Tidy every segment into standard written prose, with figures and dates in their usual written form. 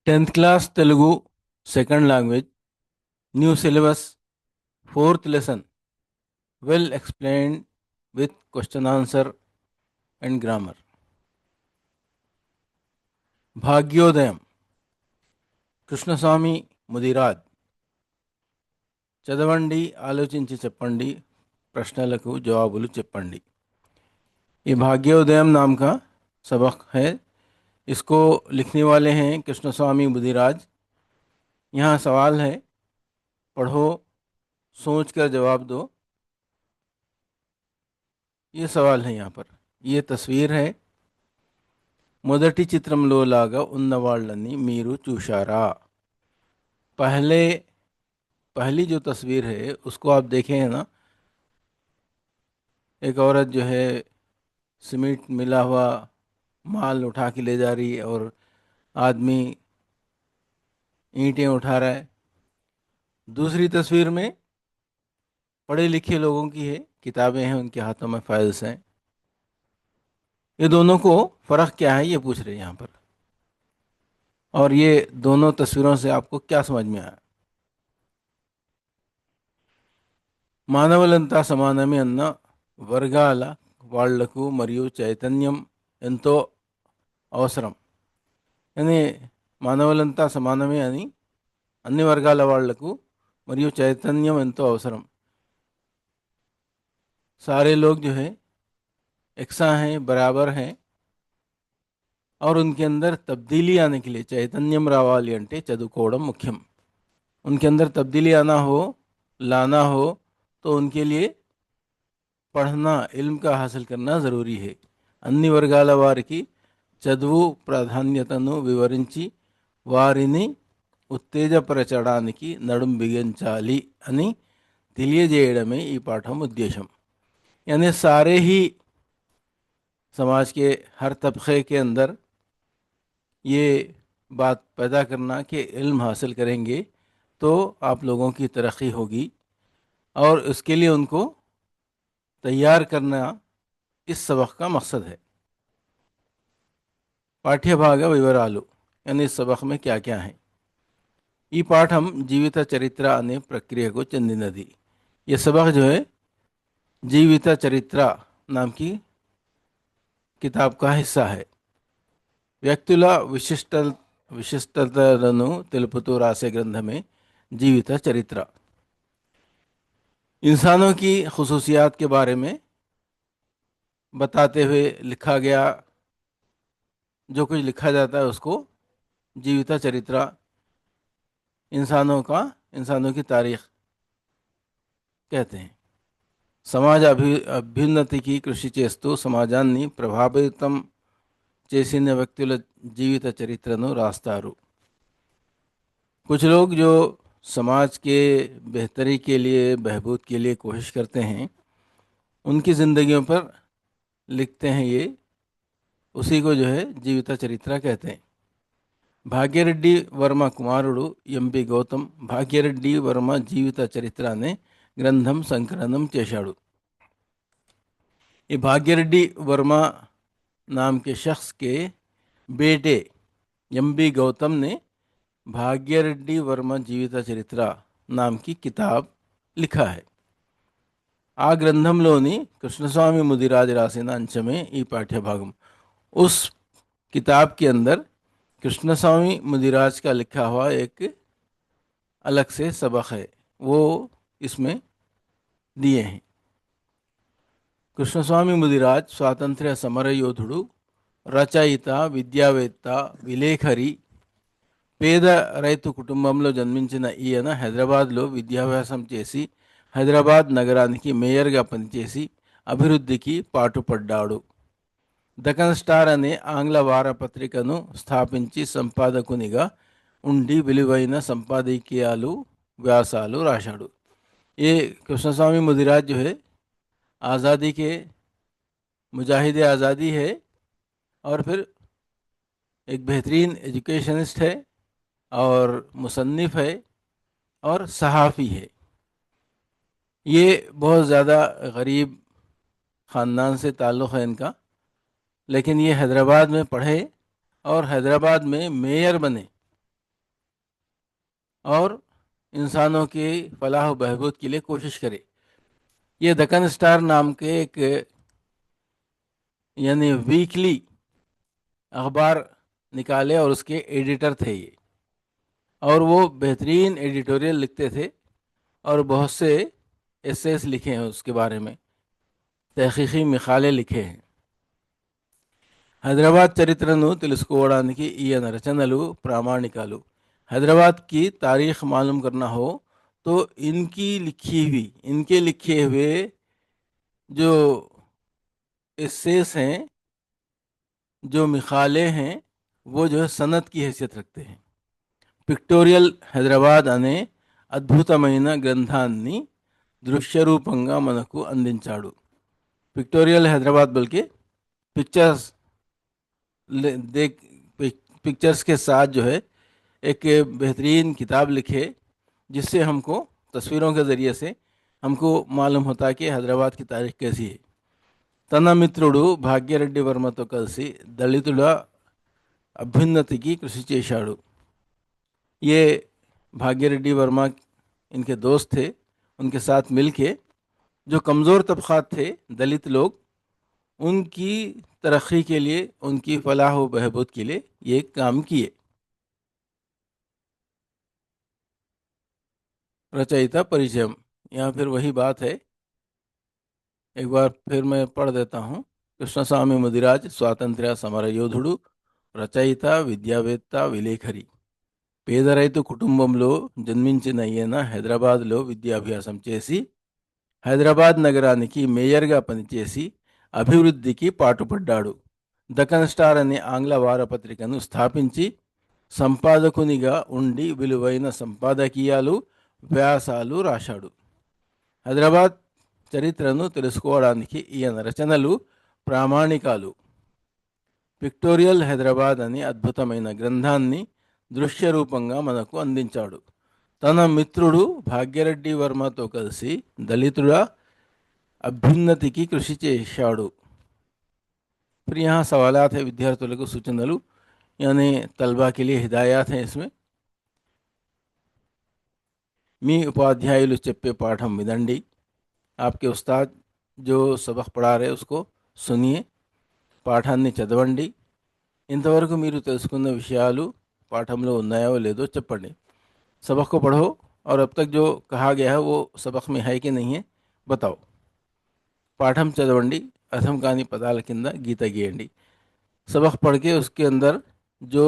10th class Telugu, second language, new syllabus, fourth lesson, well explained with question answer and grammar. భాగ్యోదయం Krishnaswamy Mudiraj. చదవండి, ఆలోచించి చెప్పండి, ప్రశ్నలకు జవాబులు చెప్పండి. ये भाग्योदयम नाम का सबक है. इसको लिखने वाले हैं कृष्णस्वामी मुदिराज. यहाँ सवाल है, पढ़ो, सोच कर जवाब दो. ये सवाल है यहाँ पर. ये तस्वीर है. మొదటి చిత్రంలో లాగా ఉన్నవాళ్ళని మీరు చూశారా? पहली जो तस्वीर है उसको आप देखे हैं ना. एक औरत जो है सीमेंट मिला हुआ माल उठा के ले जा रही है और आदमी ईंटें उठा रहा है. दूसरी तस्वीर में पढ़े लिखे लोगों की है, किताबें हैं, उनके हाथों में फाइल्स हैं. ये दोनों को फ़र्क क्या है ये पूछ रहे हैं यहाँ पर. और ये दोनों तस्वीरों से आपको क्या समझ में आया? మానవులంతా సమానమే అన్న వర్గాల వాళ్లకు మరియు చైతన్యం ఎంతో అవసరం. అని మానవులంతా సమానమే అని అన్ని వర్గాల వాళ్లకు మరియు చైతన్యం ఎంతో అవసరం. सारे लोग जो है एकसा हैं, बराबर हैं और उनके अंदर तब्दीली आने के लिए చైతన్యం రావాలి అంటే చదువుకోవడం ముఖ్యం. उनके अंदर तब्दीली आना हो, लाना हो तो उनके लिए पढ़ना, इल्म का हासिल करना ज़रूरी है. అన్ని వర్గాల వారికి చదువు ప్రాధాన్యతను వివరించి వారిని ఉత్తేజపరచడానికి నడుం బిగించాలి అని తెలియజేయడమే ఈ పాఠం ఉద్దేశం. यानी सारे ही समाज के हर तबके के अंदर ये बात पैदा करना कि इल्म हासिल करेंगे तो आप लोगों की तरक्की होगी और उसके लिए उनको तैयार करना इस सबक का मकसद है. పాఠ్యభాగ వివరాలు यानी इस सबक में क्या क्या है. ఈ పాఠం జీవిత చరిత్ర అనే ప్రక్రియకు చెందినది. ये सबक जो है జీవిత చరిత్ర नाम की किताब का हिस्सा है. వ్యక్తుల విశిష్టతలను తెలుపుతూ రాసే గ్రంథమే జీవిత చరిత్ర. इंसानों की खसूसियात के बारे में बताते हुए लिखा गया, जो कुछ लिखा जाता है उसको जीविता चरित्र, इंसानों की तारीख कहते हैं. సమాజ అభ్యున్నతికి కృషి చేస్తూ సమాజాన్ని ప్రభావితం చేసిన వ్యక్తుల జీవిత చరిత్రను రాస్తారు. कुछ लोग जो समाज के बेहतरी के लिए, बहबूद के लिए कोशिश करते हैं, उनकी ज़िंदगियों पर लिखते हैं. ये उसी को जो है जीविता चरित्र कहते हैं. భాగ్యరెడ్డి వర్మ కుమారుడు ఎంపి గౌతమ్ భాగ్యరెడ్డి వర్మ జీవిత చరిత్ర అనే గ్రంథం సంకలనం చేశాడు. ये भाग्यरेड्डी वर्मा नाम के शख्स के बेटे ఎంపి गौतम ने భాగ్యరెడ్డి వర్మ జీవిత చరిత్ర नाम की किताब लिखा है. ఆ గ్రంథంలోని కృష్ణస్వామి ముదిరాజ్ రాసిన అంశమే ఈ పాఠ్యభాగం. उस किताब के अंदर कृष्णस्वामी मुदिराज का लिखा हुआ एक अलग से सबक है, वो इसमें दिए हैं. కృష్ణస్వామి ముదిరాజ్ స్వాతంత్ర్య సమరయోధుడు, రచయిత, విద్యావేత్త, విలేఖరి. పేద రైతు కుటుంబంలో జన్మించిన ఈయన హైదరాబాద్లో విద్యాభ్యాసం చేసి హైదరాబాద్ నగరానికి మేయర్గా పనిచేసి అభివృద్ధికి పాటుపడ్డాడు. దక్కన్ స్టార్ అనే ఆంగ్ల వారపత్రికను స్థాపించి సంపాదకునిగా ఉండి విలువైన సంపాదకీయాలు, వ్యాసాలు రాశాడు. ये कृष्णस्वामी मुदिराज जो है आज़ादी के मुजाहिद आज़ादी है और फिर एक बेहतरीन एजुकेशनिस्ट है और मुसन्निफ़ है और सहाफ़ी है. ये बहुत ज़्यादा गरीब ख़ानदान से ताल्लुक़ है इनका, लेकिन ये हैदराबाद में पढ़े और हैदराबाद में मेयर बने. और इंसानों के फलाह व बहबूद के लिए कोशिश करे। ये दक्कन स्टार नाम के एक यानी वीकली अखबार निकाले और उसके एडिटर थे ये, और वो बेहतरीन एडिटोरियल लिखते थे और बहुत से एसेस लिखे हैं उसके बारे में, तहकीकी मिसालें लिखे हैं। హైదరాబాద్ చరిత్రను తెలుసుకోవడానికి ఈయన రచనలు ప్రామాణికాలు। हैदराबाद की तारीख मालूम करना हो तो इनके लिखे हुए जो एसेस हैं, जो मिसालें हैं, वो जो है सनद की हैसियत रखते हैं। పిక్టోరియల్ హైదరాబాద్ అనే అద్భుతమైన గ్రంథాన్ని దృశ్యరూపంగా మనకు అందించాడు। पिक्टोरियल हैदराबाद बल्कि पिक्चर्स देख पिक्चर्स के साथ जो है एक बेहतरीन किताब लिखे, जिससे हमको तस्वीरों के ज़रिए से हमको मालूम होता है कि हैदराबाद की तारीख कैसी है। తన మిత్రుడు భాగ్యరెడ్డి వర్మతో కలిసి దళితుల అభ్యున్నతికి కృషి చేశాడు। ये भाग्यरेड्डी वर्मा इनके दोस्त थे। उनके साथ मिलके जो कमज़ोर तबक़ात थे, दलित लोग, उनकी तरक्की के लिए, उनकी फलाह व बहबूद के लिए ये काम किए। रचयिता परिचय, यहाँ फिर वही बात है, एक बार फिर मैं पढ़ देता हूँ। कृष्णस्वामी मुदिराज स्वातंत्र्य समर योधुడు, రచయిత, విద్యావేత్త, విలేఖరి। పేద రైతు కుటుంబంలో జన్మించిన ఈయన హైదరాబాద్లో విద్యాభ్యాసం చేసి హైదరాబాద్ నగరానికి మేయర్గా పనిచేసి అభివృద్ధికి పాటుపడ్డాడు। దక్కన్ స్టార్ అనే ఆంగ్ల వారపత్రికను స్థాపించి సంపాదకునిగా ఉండి విలువైన సంపాదకీయాలు, వ్యాసాలు రాశాడు। హైదరాబాద్ చరిత్రను తెలుసుకోవడానికి ఈయన రచనలు ప్రామాణికాలు। పిక్టోరియల్ హైదరాబాద్ అనే అద్భుతమైన గ్రంథాన్ని దృశ్య రూపంగా మనకు అందించాడు। తన మిత్రుడు భాగ్యరెడ్డి వర్మతో కలిసి దళితుల అభ్యున్నతికి కృషి చేశాడు। फिर यहाँ सवालात है, विद्यार्थुలకు सूचनలు, यानी तलबा के लिए हिदायत हैं इसमें। మీ ఉపాధ్యాయులు చెప్పే పాఠం వినండి। आपके उस्ताद जो सबक पढ़ा रहे उसको सुनिए, పాఠాన్ని చదవండి। ఇంతవరకు మీరు తెలుసుకున్న విషయాలు పాఠంలో ఉన్నాయో లేదో చెప్పండి। सबक को पढ़ो और अब तक जो कहा गया है वो सबक में है कि नहीं है बताओ। పాఠం చదవండి, అర్థం కాని పదాల కింద గీత గీయండి। सबक पढ़ के उसके अंदर जो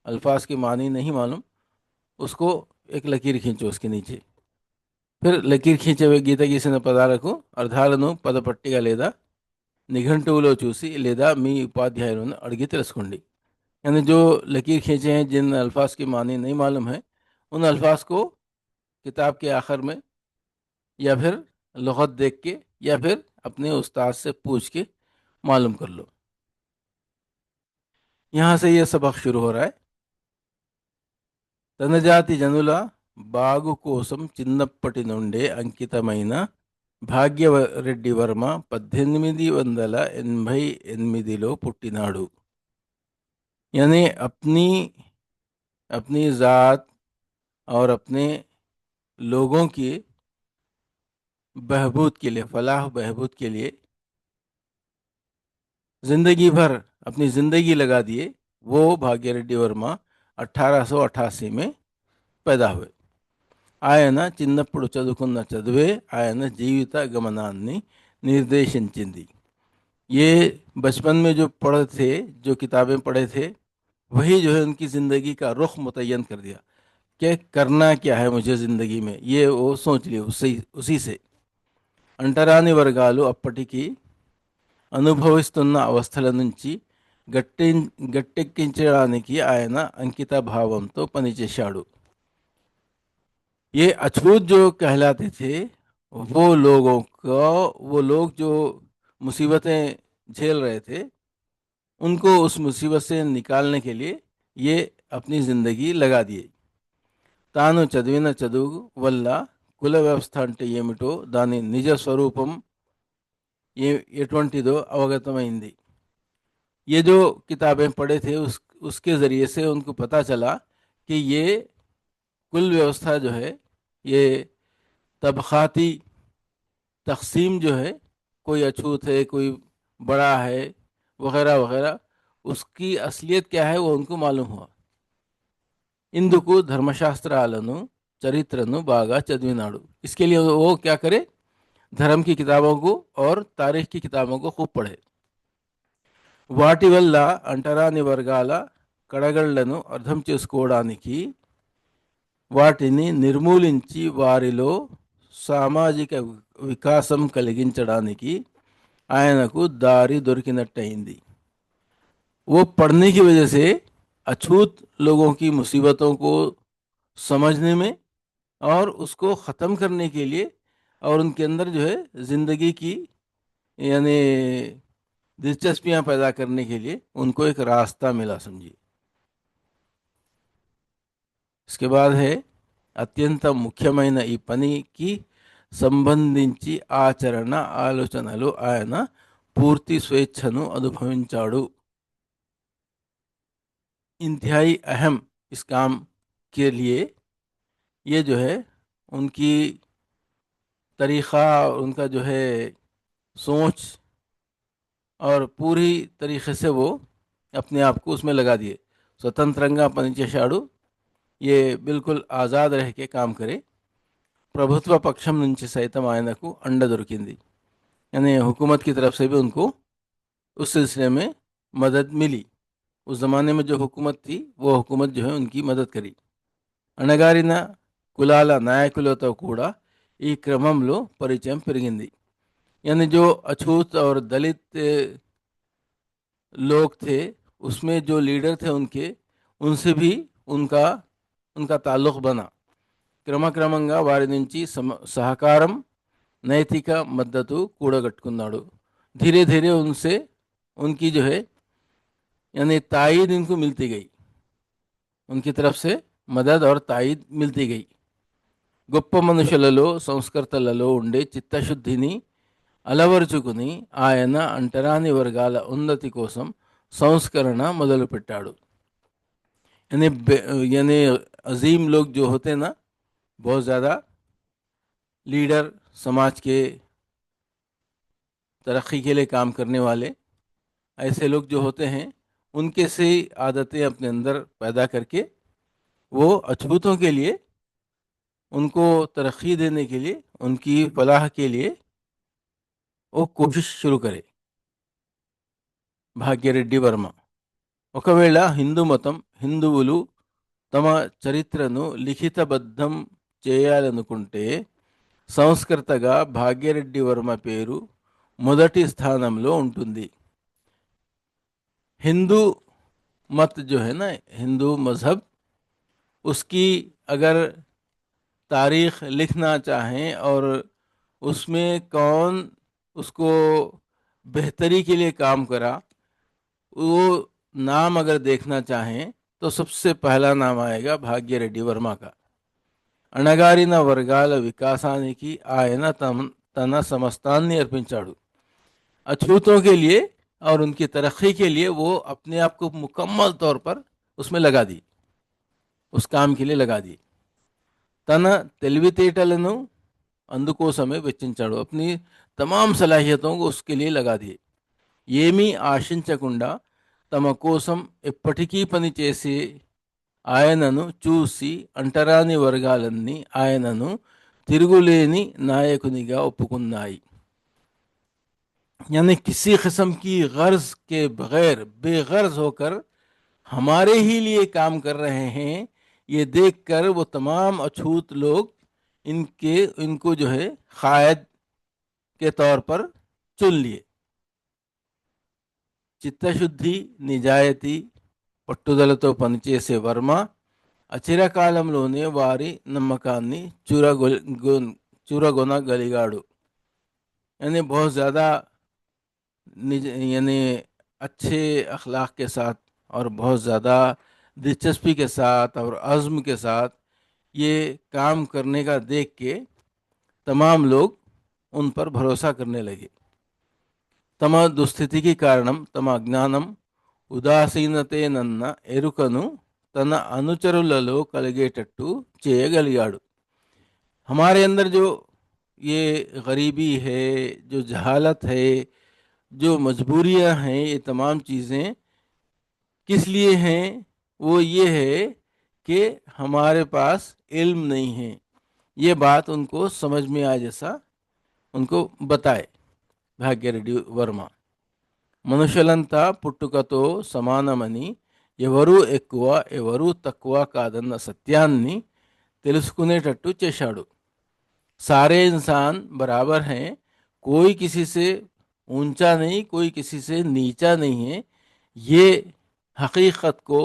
अल्फाज के मानी नहीं मालूम उसको एक लकीर खींचो उसके नीचे। फिर లకీర్ ఖీంచే గీత గీసిన పదాలకు అర్థాలను పదపట్టిగా లేదా నిఘంటువులో చూసి లేదా మీ ఉపాధ్యాయులను అడిగి తెలుసుకోండి। यानी जो लकीर खींचे हैं, जिन अल्फाज की मानी नहीं मालूम है, उन अल्फाज को किताब के आखिर में या फिर लुग़त देख के या फिर अपने उस्ताद से पूछ के मालूम कर लो। यहाँ से ये सबक शुरू हो रहा है। తనజాతి జనుల బాగు కోసం చిన్నప్పటి నుండే అంకితమైన భాగ్యరెడ్డి వర్మ 1888లో పుట్టినాడు। यानी अपनी अपनी ज़ात और अपने लोगों की बहबूद के लिए, फलाह बहबूद के लिए ज़िंदगी भर अपनी ज़िंदगी लगा दिए। वो भाग्यरेड्డి वर्मा 1888 में पैदा हुए। ఆయన చిన్నప్పుడు చదువుకున్న చదువే ఆయన జీవిత గమనాన్ని నిర్దేశించింది। ये बचपन में जो पढ़े थे, जो किताबें पढ़े थे, वही जो है उनकी ज़िंदगी का रुख मुतय्यन कर दिया कि करना क्या है मुझे ज़िंदगी में, ये वो सोच लिए उसी से। అంటరాని వర్గాలు అప్పటికి అనుభవిస్తున్న అవస్థల నుంచి గట్టెక్కించడానికి ఆయన అంకిత భావంతో పనిచేశాడు। ये अछूत जो कहलाते थे, वो लोग जो मुसीबतें झेल रहे थे, उनको उस मुसीबत से निकालने के लिए ये अपनी ज़िंदगी लगा दिए। తాను చదివిన చదువు వల్ల కుల వ్యవస్థ అంటే ఏమిటో, దాని నిజ స్వరూపం ఎటువంటిదో అవగతమైంది। ये जो किताबें पढ़े थे उसके ज़रिए से उनको पता चला कि ये कुल व्यवस्था जो है, ये तबखाती तकसीम जो है, कोई अछूत है, कोई बड़ा है, वगैरह वगैरह, उसकी असलियत क्या है वो उनको मालूम हुआ। ఇందుకు ధర్మశాస్త్రాలను చరిత్రను బాగా చదివినాడు। इसके लिए वो क्या करे, धर्म की किताबों को और तारीख की किताबों को खूब पढ़े। వాటి వల్ల అంటరాని వర్గాల కడగళ్లను అర్థం చేసుకోవడానికి, వాటిని నిర్మూలించి వారిలో సామాజిక వికాసం కలిగించడానికి ఆయనకు దారి దొరికినట్టయింది। वो पढ़ने की वजह से अछूत लोगों की मुसीबतों को समझने में और उसको ख़त्म करने के लिए और उनके अंदर जो है ज़िंदगी की यानी दिलचस्पियां पैदा करने के लिए उनको एक रास्ता मिला, समझिए। इसके बाद है, అత్యంత ముఖ్యమైన ఈ పనికి సంబంధించి ఆచరణ ఆలోచనలు ఆయన పూర్తి స్వేచ్ఛను అనుభవించాడు। इंतहाई अहम इस काम के लिए ये जो है उनकी तरीक़ा, उनका जो है सोच, और पूरी तरीक़े से वो अपने आप को उसमें लगा दिए। स्वतंत्रंगा పనిచేశాడు, ये बिल्कुल आज़ाद रह के काम करे। ప్రభుత్వ పక్షం నుంచి సైతం ఆయనకు అండ దొరికింది, यानी हुकूमत की तरफ से भी उनको उस सिलसिले में मदद मिली। उस ज़माने में जो हुकूमत थी वो हुकूमत जो है उनकी मदद करी। అణగారిన కులాల నాయకులతో కూడా ఈ క్రమంలో పరిచయం పెరిగింది। यानी जो अछूत और दलित लोग थे, उसमें जो लीडर थे उनके, उनसे भी उनका उनका ताल्लुक़ बना। క్రమక్రమంగా వారి నుంచి సహకారం, నైతిక మద్దతు కూడగట్టుకున్నాడు। धीरे धीरे उनसे उनकी जो है यानी तायीद इनको मिलती गई, उनकी तरफ से मदद और तायीद मिलती गई। గొప్ప మనుషులలో, సంస్కర్తలలో ఉండే చిత్తశుద్ధిని అలవరుచుకుని ఆయన అంటరాని వర్గాల ఉన్నతి కోసం సంస్కరణ మొదలుపెట్టాడు। यानी यानी अजीम लोग जो होते ना, बहुत ज़्यादा लीडर, समाज के तरक्की के लिए काम करने वाले, ऐसे लोग जो होते हैं, उनके से आदतें अपने अंदर पैदा करके वो अछूतों के लिए, उनको तरक्की देने के लिए, उनकी फलाह के लिए वो कोशिश शुरू करे। భాగ్యరెడ్డి వర్మ, ఒకవేళ హిందూ మతం, హిందువులు తమ చరిత్రను లిఖితబద్ధం చేయాలనుకుంటే సంస్కర్తగా భాగ్యరెడ్డి వర్మ పేరు మొదటి స్థానంలో ఉంటుంది। हिंदू मत जो है ना, हिंदू मज़हब, उसकी अगर तारीख़ लिखना चाहें और उसमें कौन उसको बेहतरी के लिए काम करा, वो नाम अगर देखना चाहें तो सबसे पहला नाम आएगा భాగ్యరెడ్డి వర్మ का। అణగారిన వర్గాల వికాసానికి ఆయన తన సమస్తాన్ని अर्పించాడు। अछूतों के लिए और उनकी तरक्की के लिए वो अपने आप को मुकम्मल तौर पर उसमें लगा दी, उस काम के लिए लगा दी। తన తెలివితేటలను అందుకోసమే వెచ్చించాడు, अपनी तमाम सलाहियतों को उसके लिए लगा दिए। ఏమీ ఆశించకుండా తమ కోసం ఎప్పటికీ పనిచేసే ఆయనను చూసి అంటరాని వర్గాలన్నీ ఆయనను తిరుగులేని నాయకునిగా ఒప్పుకున్నాయి। यानी किसी किस्म की गर्ज के बगैर बेगर्ज होकर हमारे ही लिए काम कर रहे हैं, ये देखकर वो तमाम अछूत लोग इनको जो है कायद के तौर पर चुन लिए। చిత్తశుద్ధి, నిజాయితీ, పట్టుదలతో పనిచేసే వర్మ అచిరకాలంలోనే వారి నమ్మకాన్ని చూరగొనగలిగాడు। यानी बहुत ज़्यादा यानी अच्छे अखलाक के साथ और बहुत ज़्यादा दिलचस्पी के साथ और अज़्म के साथ ये काम करने का देख के तमाम लोग उन पर भरोसा करने लगे। తమ దుస్థితికి కారణం తమ అజ్ఞానం, ఉదాసీనతేనన్న ఎరుకను తన అనుచరులలో కలిగేటట్టు చేయగలిగాడు. हमारे अंदर जो ये गरीबी है, जो जहालत है, जो मजबूरियां हैं, ये तमाम चीज़ें किस लिए हैं? वो ये है कि हमारे पास इल्म नहीं है। ये बात उनको समझ में आए जैसा उनको बताए భాగ్యరెడ్డి వర్మ. మనుషులంతా పుట్టుకతో సమానమని, ఎవరూ ఎక్కువ ఎవరూ తక్కువ కాదన్న సత్యాన్ని తెలుసుకునేటట్టు చేశాడు. सारे इंसान बराबर हैं, कोई किसी से ऊंचा नहीं, कोई किसी से नीचा नहीं है। ये हकीकत को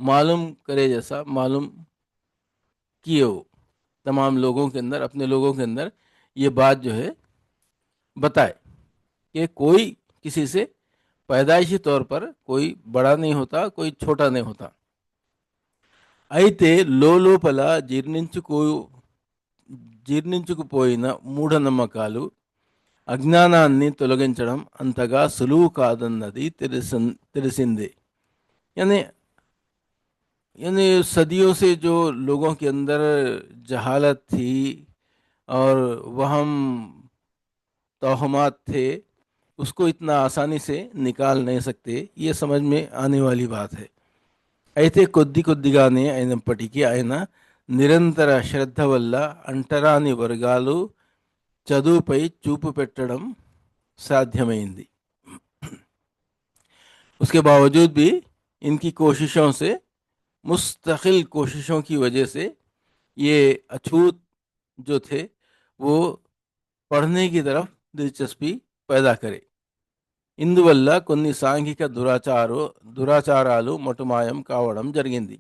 मालूम करे जैसा मालूम किए हो तमाम लोगों के अंदर, अपने लोगों के अंदर ये बात जो है बताए कि कोई किसी से पैदाइशी तौर पर कोई बड़ा नहीं होता, कोई छोटा नहीं होता. అయితే లోపల జీర్ణించుకుపోయిన మూఢనమ్మకాలు, అజ్ఞానాన్ని తొలగించడం అంతగా సులువు కాదన్నది తెలిసిందే. यानी यानी सदियों से जो लोगों के अंदर जहालत थी और वहम तोहमात थे, उसको इतना आसानी से निकाल नहीं सकते, ये समझ में आने वाली बात है. అయితే కొద్ది కొద్దిగానే అయినప్పటికీ ఆయన నిరంతర శ్రద్ధ వల్ల అంటరాని వర్గాలు చదువుపై చూపు పెట్టడం సాధ్యమైంది. उसके बावजूद भी इनकी कोशिशों से, मुस्तकिल कोशिशों की वजह से ये अछूत जो थे वो पढ़ने की तरफ दिलचस्पी पैदा करे. ఇందువల్ల కొన్ని సాంఘిక దురాచారాలు మటుమాయం కావడం జరిగింది.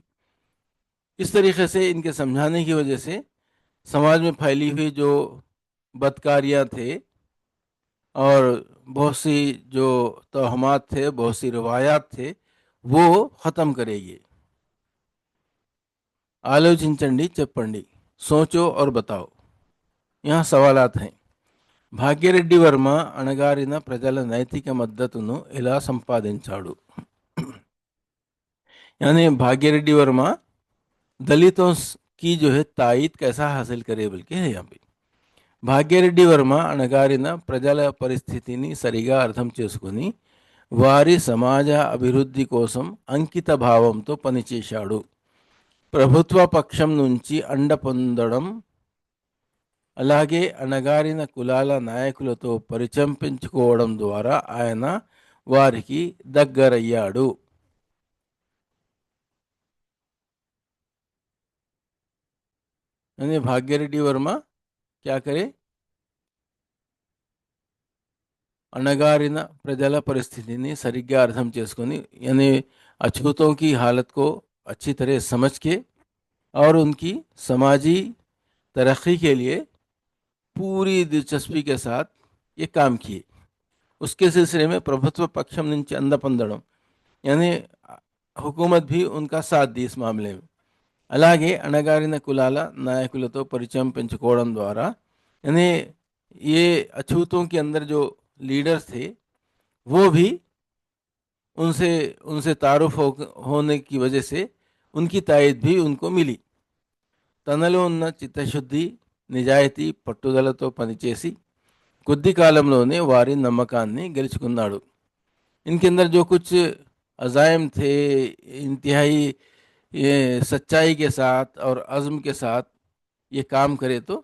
इस तरीके से इनके समझाने की वजह से समाज में फैली हुई जो बदकारियाँ थे और बहुत सी जो तोहमात थे, बहुत सी रवायात थे, वो ख़त्म करेगी. ఆలోచించండి, చెప్పండి, सोचो और बताओ. यहाँ सवालात हैं. భాగ్యరెడ్డి వర్మ అణగారిన ప్రజల నైతిక మద్దతును ఎలా సంపాదించాడు? यानी भाग्यरेड्डी वर्मा दलितों की जो है तायीद कैसा हासिल करे बल्कि है यहाँ पे. భాగ్యరెడ్డి వర్మ అణగారిన ప్రజల పరిస్థితిని సరిగా అర్థం చేసుకుని వారి సమాజ అభివృద్ధి కోసం అంకిత భావంతో పనిచేశాడు. ప్రభుత్వ పక్షం నుంచి అండ పొందడం, అలాగే అణగారిన కులాల నాయకులతో పరిచయం పెంచుకోవడం ద్వారా ఆయన వారికి దగ్గరయ్యాడు. यानी भाग्यरेड्डी वर्मा क्या करे? అణగారిన ప్రజల పరిస్థితిని సరిగ్గా అర్థం చేసుకొని, यानी अछूतों की हालत को अच्छी तरह समझ के और उनकी समाजी तरक्की के लिए पूरी दिलचस्पी के साथ ये काम किए. उसके सिलसिले में ప్రభుత్వ పక్షం నుంచి అందపొందడం, यानी हुकूमत भी उनका साथ दी इस मामले में. అలాగే అణగారిన కులాల నాయకులతో పరిచయం పెంచుకోవడం ద్వారా, यानी ये अछूतों के अंदर जो लीडर्स थे वो भी उनसे उनसे तारुफ होने की वजह से उनकी तायद भी उनको मिली. తనలో ఉన్న చిత్తశుద్ధి, నిజాయితీ, పట్టుదలతో పనిచేసి కొద్ది కాలంలోనే వారి నమ్మకాన్ని గెలుచుకున్నాడు. इनके अंदर जो कुछ अज़ाइम थे, इंतहाई ये सच्चाई के साथ और अज़्म के साथ ये काम करे तो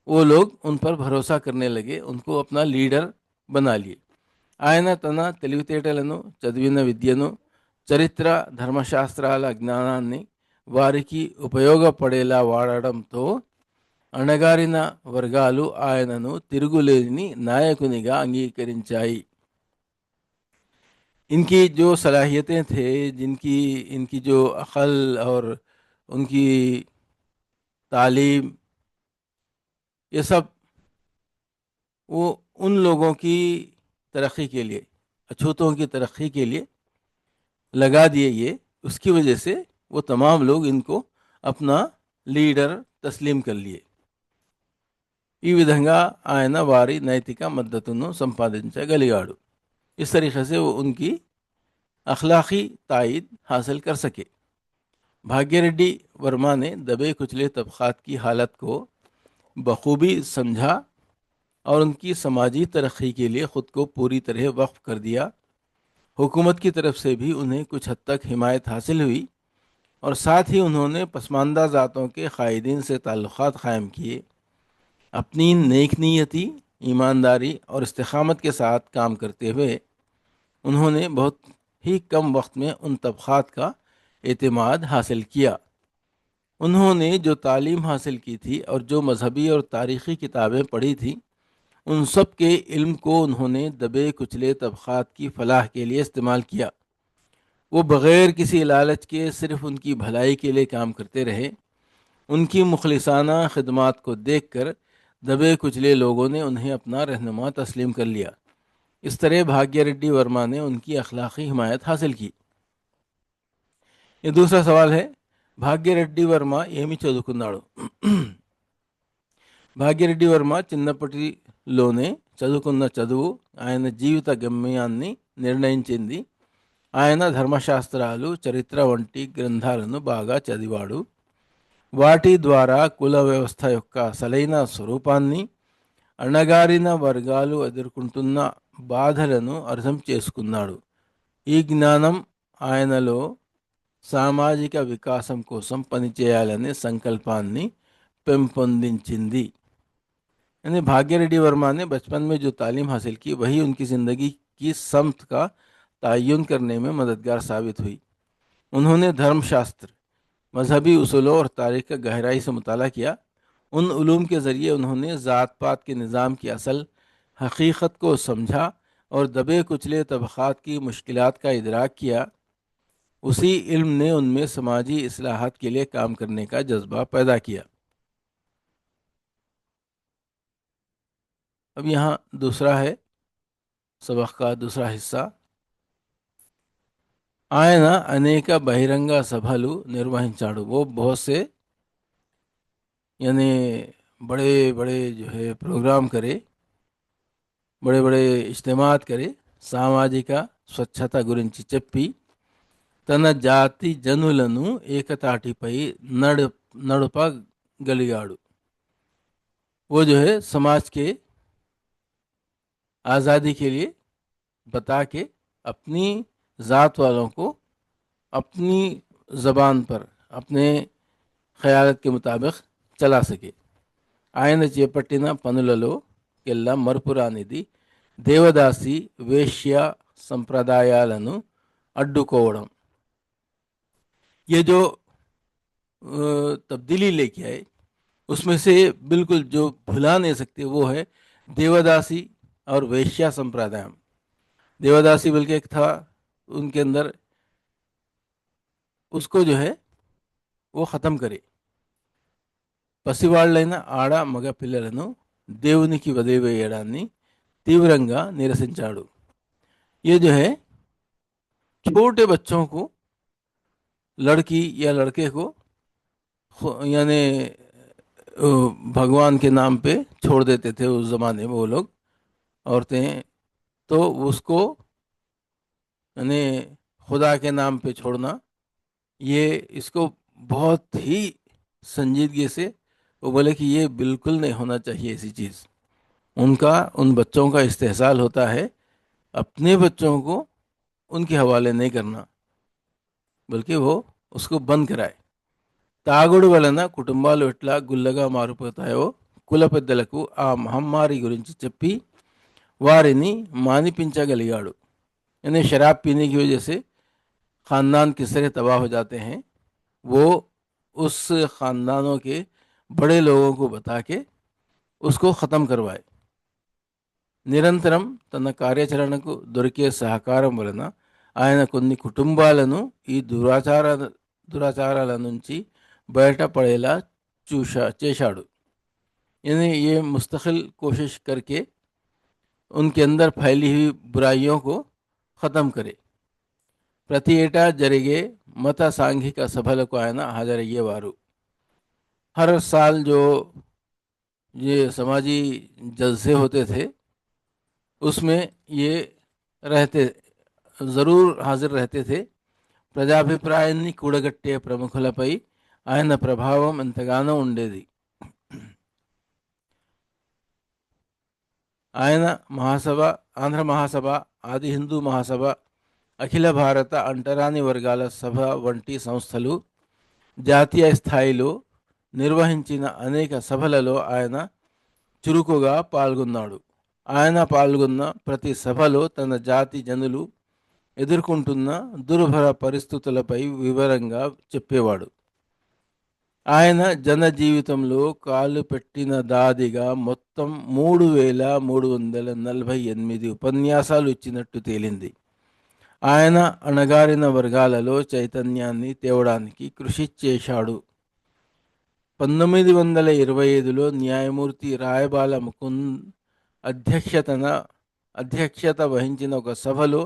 वो लोग उन पर भरोसा करने लगे, उनको अपना लीडर बना लिए. ఆయన తన తెలివితేటలను, చదివిన విద్యను, చరిత్ర ధర్మశాస్త్రాల జ్ఞానాన్ని వారికి ఉపయోగపడేలా వాడడంతో అణగారిన వర్గాలు ఆయనను తిరుగులేని నాయకునిగా అంగీకరించాయి. इनकी जो सलाहियतें थे, जिनकी इनकी जो अक़ल और उनकी तालीम, ये सब वो उन लोगों की तरक्की के लिए, अछूतों की तरक्की के लिए लगा दिए. ये उसकी वजह से वो तमाम लोग इनको अपना లీడర్ తస్లీం कर लिए. ఈ విధంగా ఆయన వారి నైతిక మద్దతును సంపాదించగలిగాడు. इस तरीके से वो उनकी अखलाक़ी तायद हासिल कर सके. भाग्यरेड्डी वर्मा ने दबे कुचले तबक़ात की हालत को बखूबी समझा और उनकी समाजी तरक्की के लिए ख़ुद को पूरी तरह वक्फ कर दिया। हुकूमत की तरफ से भी उन्हें कुछ हद तक हिमायत हासिल हुई और साथ ही उन्होंने पसमानदा ज़ातों के कायदीन से ताल्लुक़ात क़ायम किए। अपनी नेक नीयती, ईमानदारी और इस्तिक़ामत के साथ काम करते हुए उन्होंने बहुत ही कम वक्त में उन तबक़ात का एतमाद हासिल किया। उन्होंने जो तालीम हासिल की थी और जो मजहबी और तारीख़ी किताबें पढ़ी थी, उन सब के इल्म को उन्होंने दबे कुचले तबक़ात की फ़लाह के लिए इस्तेमाल किया। वो बग़ैर किसी लालच के सिर्फ़ उनकी भलाई के लिए काम करते रहे। उनकी मुखलिसाना खिदमात को देखकर दबे कुचले लोगों ने उन्हें अपना रहनुमा तस्लीम कर लिया। इस तरह भाग्यरेड्डी वर्मा ने उनकी अखलाकी हिमायत हासिल की। ये दूसरा सवाल है, भाग्यरेड्डी वर्मा ఏమి చదువుకున్నాడు? భాగ్యరెడ్డి వర్మ చిన్నప్పటిలోనే చదువుకున్న చదువు ఆయన జీవిత గమ్యాన్ని నిర్ణయించింది. ఆయన ధర్మశాస్త్రాలు, చరిత్ర వంటి గ్రంథాలను బాగా చదివాడు. వాటి ద్వారా కుల వ్యవస్థ యొక్క అసలైన స్వరూపాన్ని, అణగారిన వర్గాలు ఎదుర్కొంటున్న బాధలను అర్థం చేసుకున్నాడు. ఈ జ్ఞానం ఆయనలో సామాజిక వికాసం కోసం పనిచేయాలనే సంకల్పాన్ని పెంపొందించింది. यानी भाग्यरेड्डी वर्मा ने बचपन में जो तालीम हासिल की वही उनकी ज़िंदगी की समत का तयन करने में मददगार साबित हुई। उन्होंने धर्मशास्त्र, मजहबी उसूलों और तारीख़ का गहराई से मुताला किया। उन उलूम के ज़रिए उन्होंने ज़ात पात के निज़ाम की असल हकीकत को समझा और दबे कुचले तबक़ात की मुश्किलात का इदराक किया। उसी इल्म ने उनमें समाजी इस्लाहात के लिए काम करने का जज्बा पैदा किया। अब यहाँ दूसरा है, सबक का दूसरा हिस्सा। ఆయన అనేక బహిరంగ సభలు నిర్వహించాడు। वो बहुत से यानी बड़े बड़े जो है प्रोग्राम करे, बड़े बड़े इज्तिमात करे, సామాజిక స్వచ్ఛత గురించి చెప్పి తన జాతి జనులను ఏకతాటిపై నడపగలిగాడు। वो जो है समाज के आज़ादी के लिए बता के अपनी ज़ात वालों को अपनी ज़बान पर अपने ख़यालत के मुताबिक चला सके। ఆయన చేపట్టిన పనులలో కెల్లా మరపురానిది దేవదాసి వేశ్య సంప్రదాయాలను అడ్డుకోవడం। ये जो तब्दीली लेके आए उसमें से बिल्कुल जो भुला नहीं सकते वो है देवदासी और वेश्या संप्रदाय। देवदासी बल्कि एक था उनके अंदर, उसको जो है वो ख़त्म करे। పసివాళ్ళైన ఆడ మగ పిల్లలను దేవునికి వదిలివేయడాన్ని तीव्रंगा निरसिंचाड़ू। ये जो है छोटे बच्चों को, लड़की या लड़के को यानी भगवान के नाम पे छोड़ देते थे उस ज़माने में वो लोग, औरतें, तो उसको यानी खुदा के नाम पे छोड़ना, ये इसको बहुत ही संजीदगी से वो बोले कि ये बिल्कुल नहीं होना चाहिए ऐसी चीज़। उनका उन बच्चों का इस्तेहसाल होता है, अपने बच्चों को उनके हवाले नहीं करना, बल्कि वो उसको बंद कराए। తాగుడు వలన కుటుంబాలు ఎట్లా గుల్లగా మారిపోతాయో కుల పెద్దలకు ఆ మహమ్మారి గురించి చెప్పి వారిని మానిపించగలిగాడు। यानी शराब पीने की वजह से ख़ानदान किस तरह तबाह हो जाते हैं, वो उस ख़ानदानों के बड़े लोगों को बता के उसको ख़त्म करवाए। నిరంతరం తన కార్యాచరణకు దొరికే సహకారం వలన ఆయన కొన్ని కుటుంబాలను ఈ దురాచారాల నుంచి బయటపడేలా చేశాడు। यानी ये मुस्तकिल कोशिश करके उनके अंदर फैली हुई बुराइयों को ख़त्म करे। ప్రతి ఏటా జరిగే మత సాంఘిక సభలకు ఆయన హాజరయ్యేవారు। हर साल जो ये समाजी जलसे होते थे उसमें ये रहते, ज़रूर हाजिर रहते थे। ప్రజాభిప్రాయాన్ని కూడగట్టే ప్రముఖులపై ఆయన ప్రభావం ఎంతగానో ఉండేది. ఆయన మహాసభ, ఆంధ్ర మహాసభ, ఆది హిందూ మహాసభ, అఖిల భారత అంటరాని వర్గాల సభ వంటి సంస్థలు జాతీయ స్థాయిలో నిర్వహించిన అనేక సభలలో ఆయన చురుకుగా పాల్గొన్నాడు. ఆయన పాల్గొన్న ప్రతి సభలో తన జాతి జనులు ఎదుర్కొంటున్న దుర్భర పరిస్థితులపై వివరంగా చెప్పేవాడు. ఆయన జన జీవితంలో కాలు పెట్టిన దాదిగా మొత్తం 3348 ఉపన్యాసాలు ఇచ్చినట్టు తేలింది. ఆయన అణగారిన వర్గాలలో చైతన్యాన్ని తేవడానికి కృషి చేశాడు. 1925లో న్యాయమూర్తి రాయబాల ముకుంద్ అధ్యక్షత వహించిన ఒక సభలో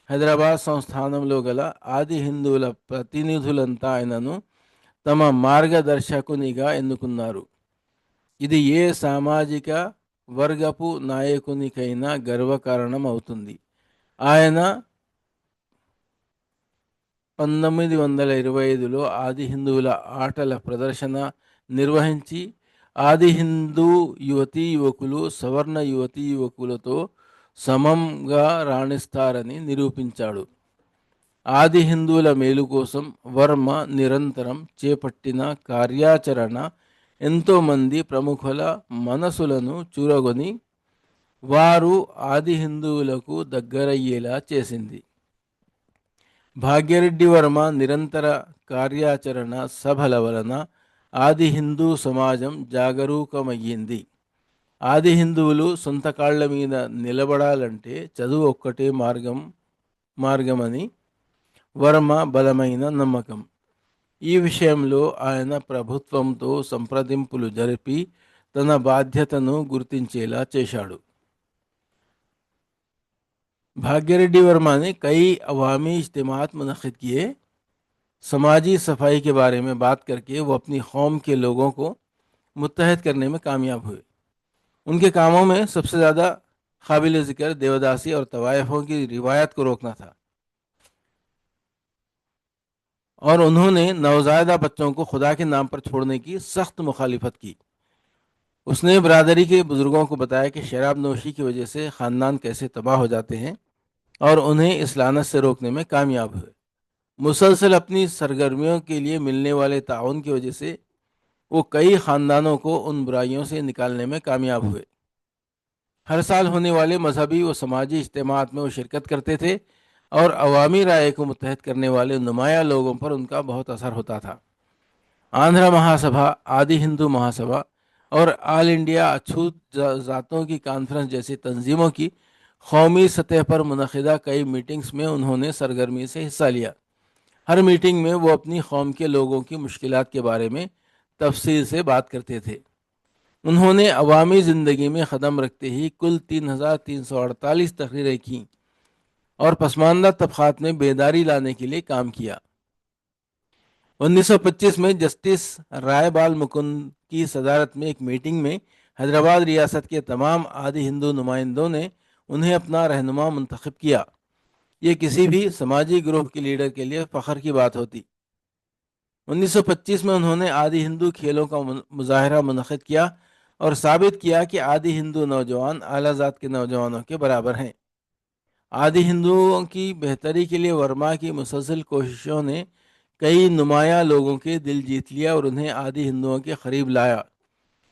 హైదరాబాద్ సంస్థానంలో గల ఆది హిందువుల ప్రతినిధులంతా ఆయనను తమ మార్గదర్శకునిగా ఎన్నుకున్నారు. ఇది ఏ సామాజిక వర్గపు నాయకునికైనా గర్వకారణం అవుతుంది. ఆయన 1925లో ఆది హిందువుల ఆటల ప్రదర్శన నిర్వహించి ఆది హిందూ యువతీ యువకులు సవర్ణ యువతీ యువకులతో సమంగా రాణిస్తారని నిరూపించాడు. ఆది హిందువుల మేలు కోసం వర్మ నిరంతరం చేపట్టిన కార్యాచరణ ఎంతోమంది ప్రముఖుల మనసులను చూరగొని వారు ఆది హిందువులకు దగ్గరయ్యేలా చేసింది. భాగ్యరెడ్డి వర్మ నిరంతర కార్యాచరణ సభల వలన ఆది హిందూ సమాజం జాగరూకమయ్యింది. ఆది హిందువులు సొంత కాళ్ల మీద నిలబడాలంటే చదువు ఒక్కటే మార్గమని వర్మ బలమైన నమ్మకం. ఈ విషయంలో ఆయన ప్రభుత్వంతో సంప్రదింపులు జరిపి తన బాధ్యతను గుర్తించేలా చేశాడు. भाग्यरेड्डी वर्मा ने कई अवामी इज्तिमात मुनक़िद किए. समाजी सफाई के बारे में बात करके वो अपनी कौम के लोगों को मुत्तहद करने में कामयाब हुए. उनके कामों में सबसे ज़्यादा काबिल ज़िक्र देवदासी और तवायफ़ों की रिवायत को रोकना था और उन्होंने नवज़ायदा बच्चों को खुदा के नाम पर छोड़ने की सख्त मुखालिफत की. उसने बरादरी के बुज़ुर्गों को बताया कि शराब नोशी की वजह से ख़ानदान कैसे तबाह हो जाते हैं और उन्हें इस लानत से रोकने में कामयाब हुए. मुसलसल अपनी सरगर्मियों के लिए मिलने वाले ताउन की वजह से वो कई ख़ानदानों को उन बुराइयों से निकालने में कामयाब हुए. हर साल होने वाले मजहबी व समाजी इज्तिमात में वो शिरकत करते थे और अवामी राय को मुत्तहद करने वाले नुमाया लोगों पर उनका बहुत असर होता था. आंध्र महासभा, आदि हिंदू महासभा और ऑल इंडिया अछूत ज़ातों की कॉन्फ्रेंस जैसी तंजीमों की कौमी सतह पर मुनक़िदा कई मीटिंग्स में उन्होंने सरगर्मी से हिस्सा लिया. हर मीटिंग में वो अपनी कौम के लोगों की मुश्किलात के बारे में तफसील से बात करते थे. उन्होंने अवामी ज़िंदगी में क़दम रखते ही कुल 3348 तकरीरें की और पसमानदा तबक़ात में बेदारी लाने के लिए काम किया. 1925 में जस्टिस रायबाल मुकुंद की सदारत में एक मीटिंग में हैदराबाद रियासत के तमाम आदि हिंदू नुमाइंदों ने उन्हें अपना रहनुमा मुंतखब किया. ये किसी भी समाजी ग्रुप के लीडर के लिए फ़ख्र की बात होती. 1925 में उन्होंने आदि हिंदू खेलों का मुजाहरा मुनक़िद किया और साबित किया कि आदि हिंदू नौजवान आला ज़ात के नौजवानों के बराबर हैं. आदि हिंदुओं की बेहतरी के लिए वर्मा की मुसलसल कोशिशों ने कई नुमाया लोगों के दिल जीत लिया और उन्हें आदि हिंदुओं के करीब लाया.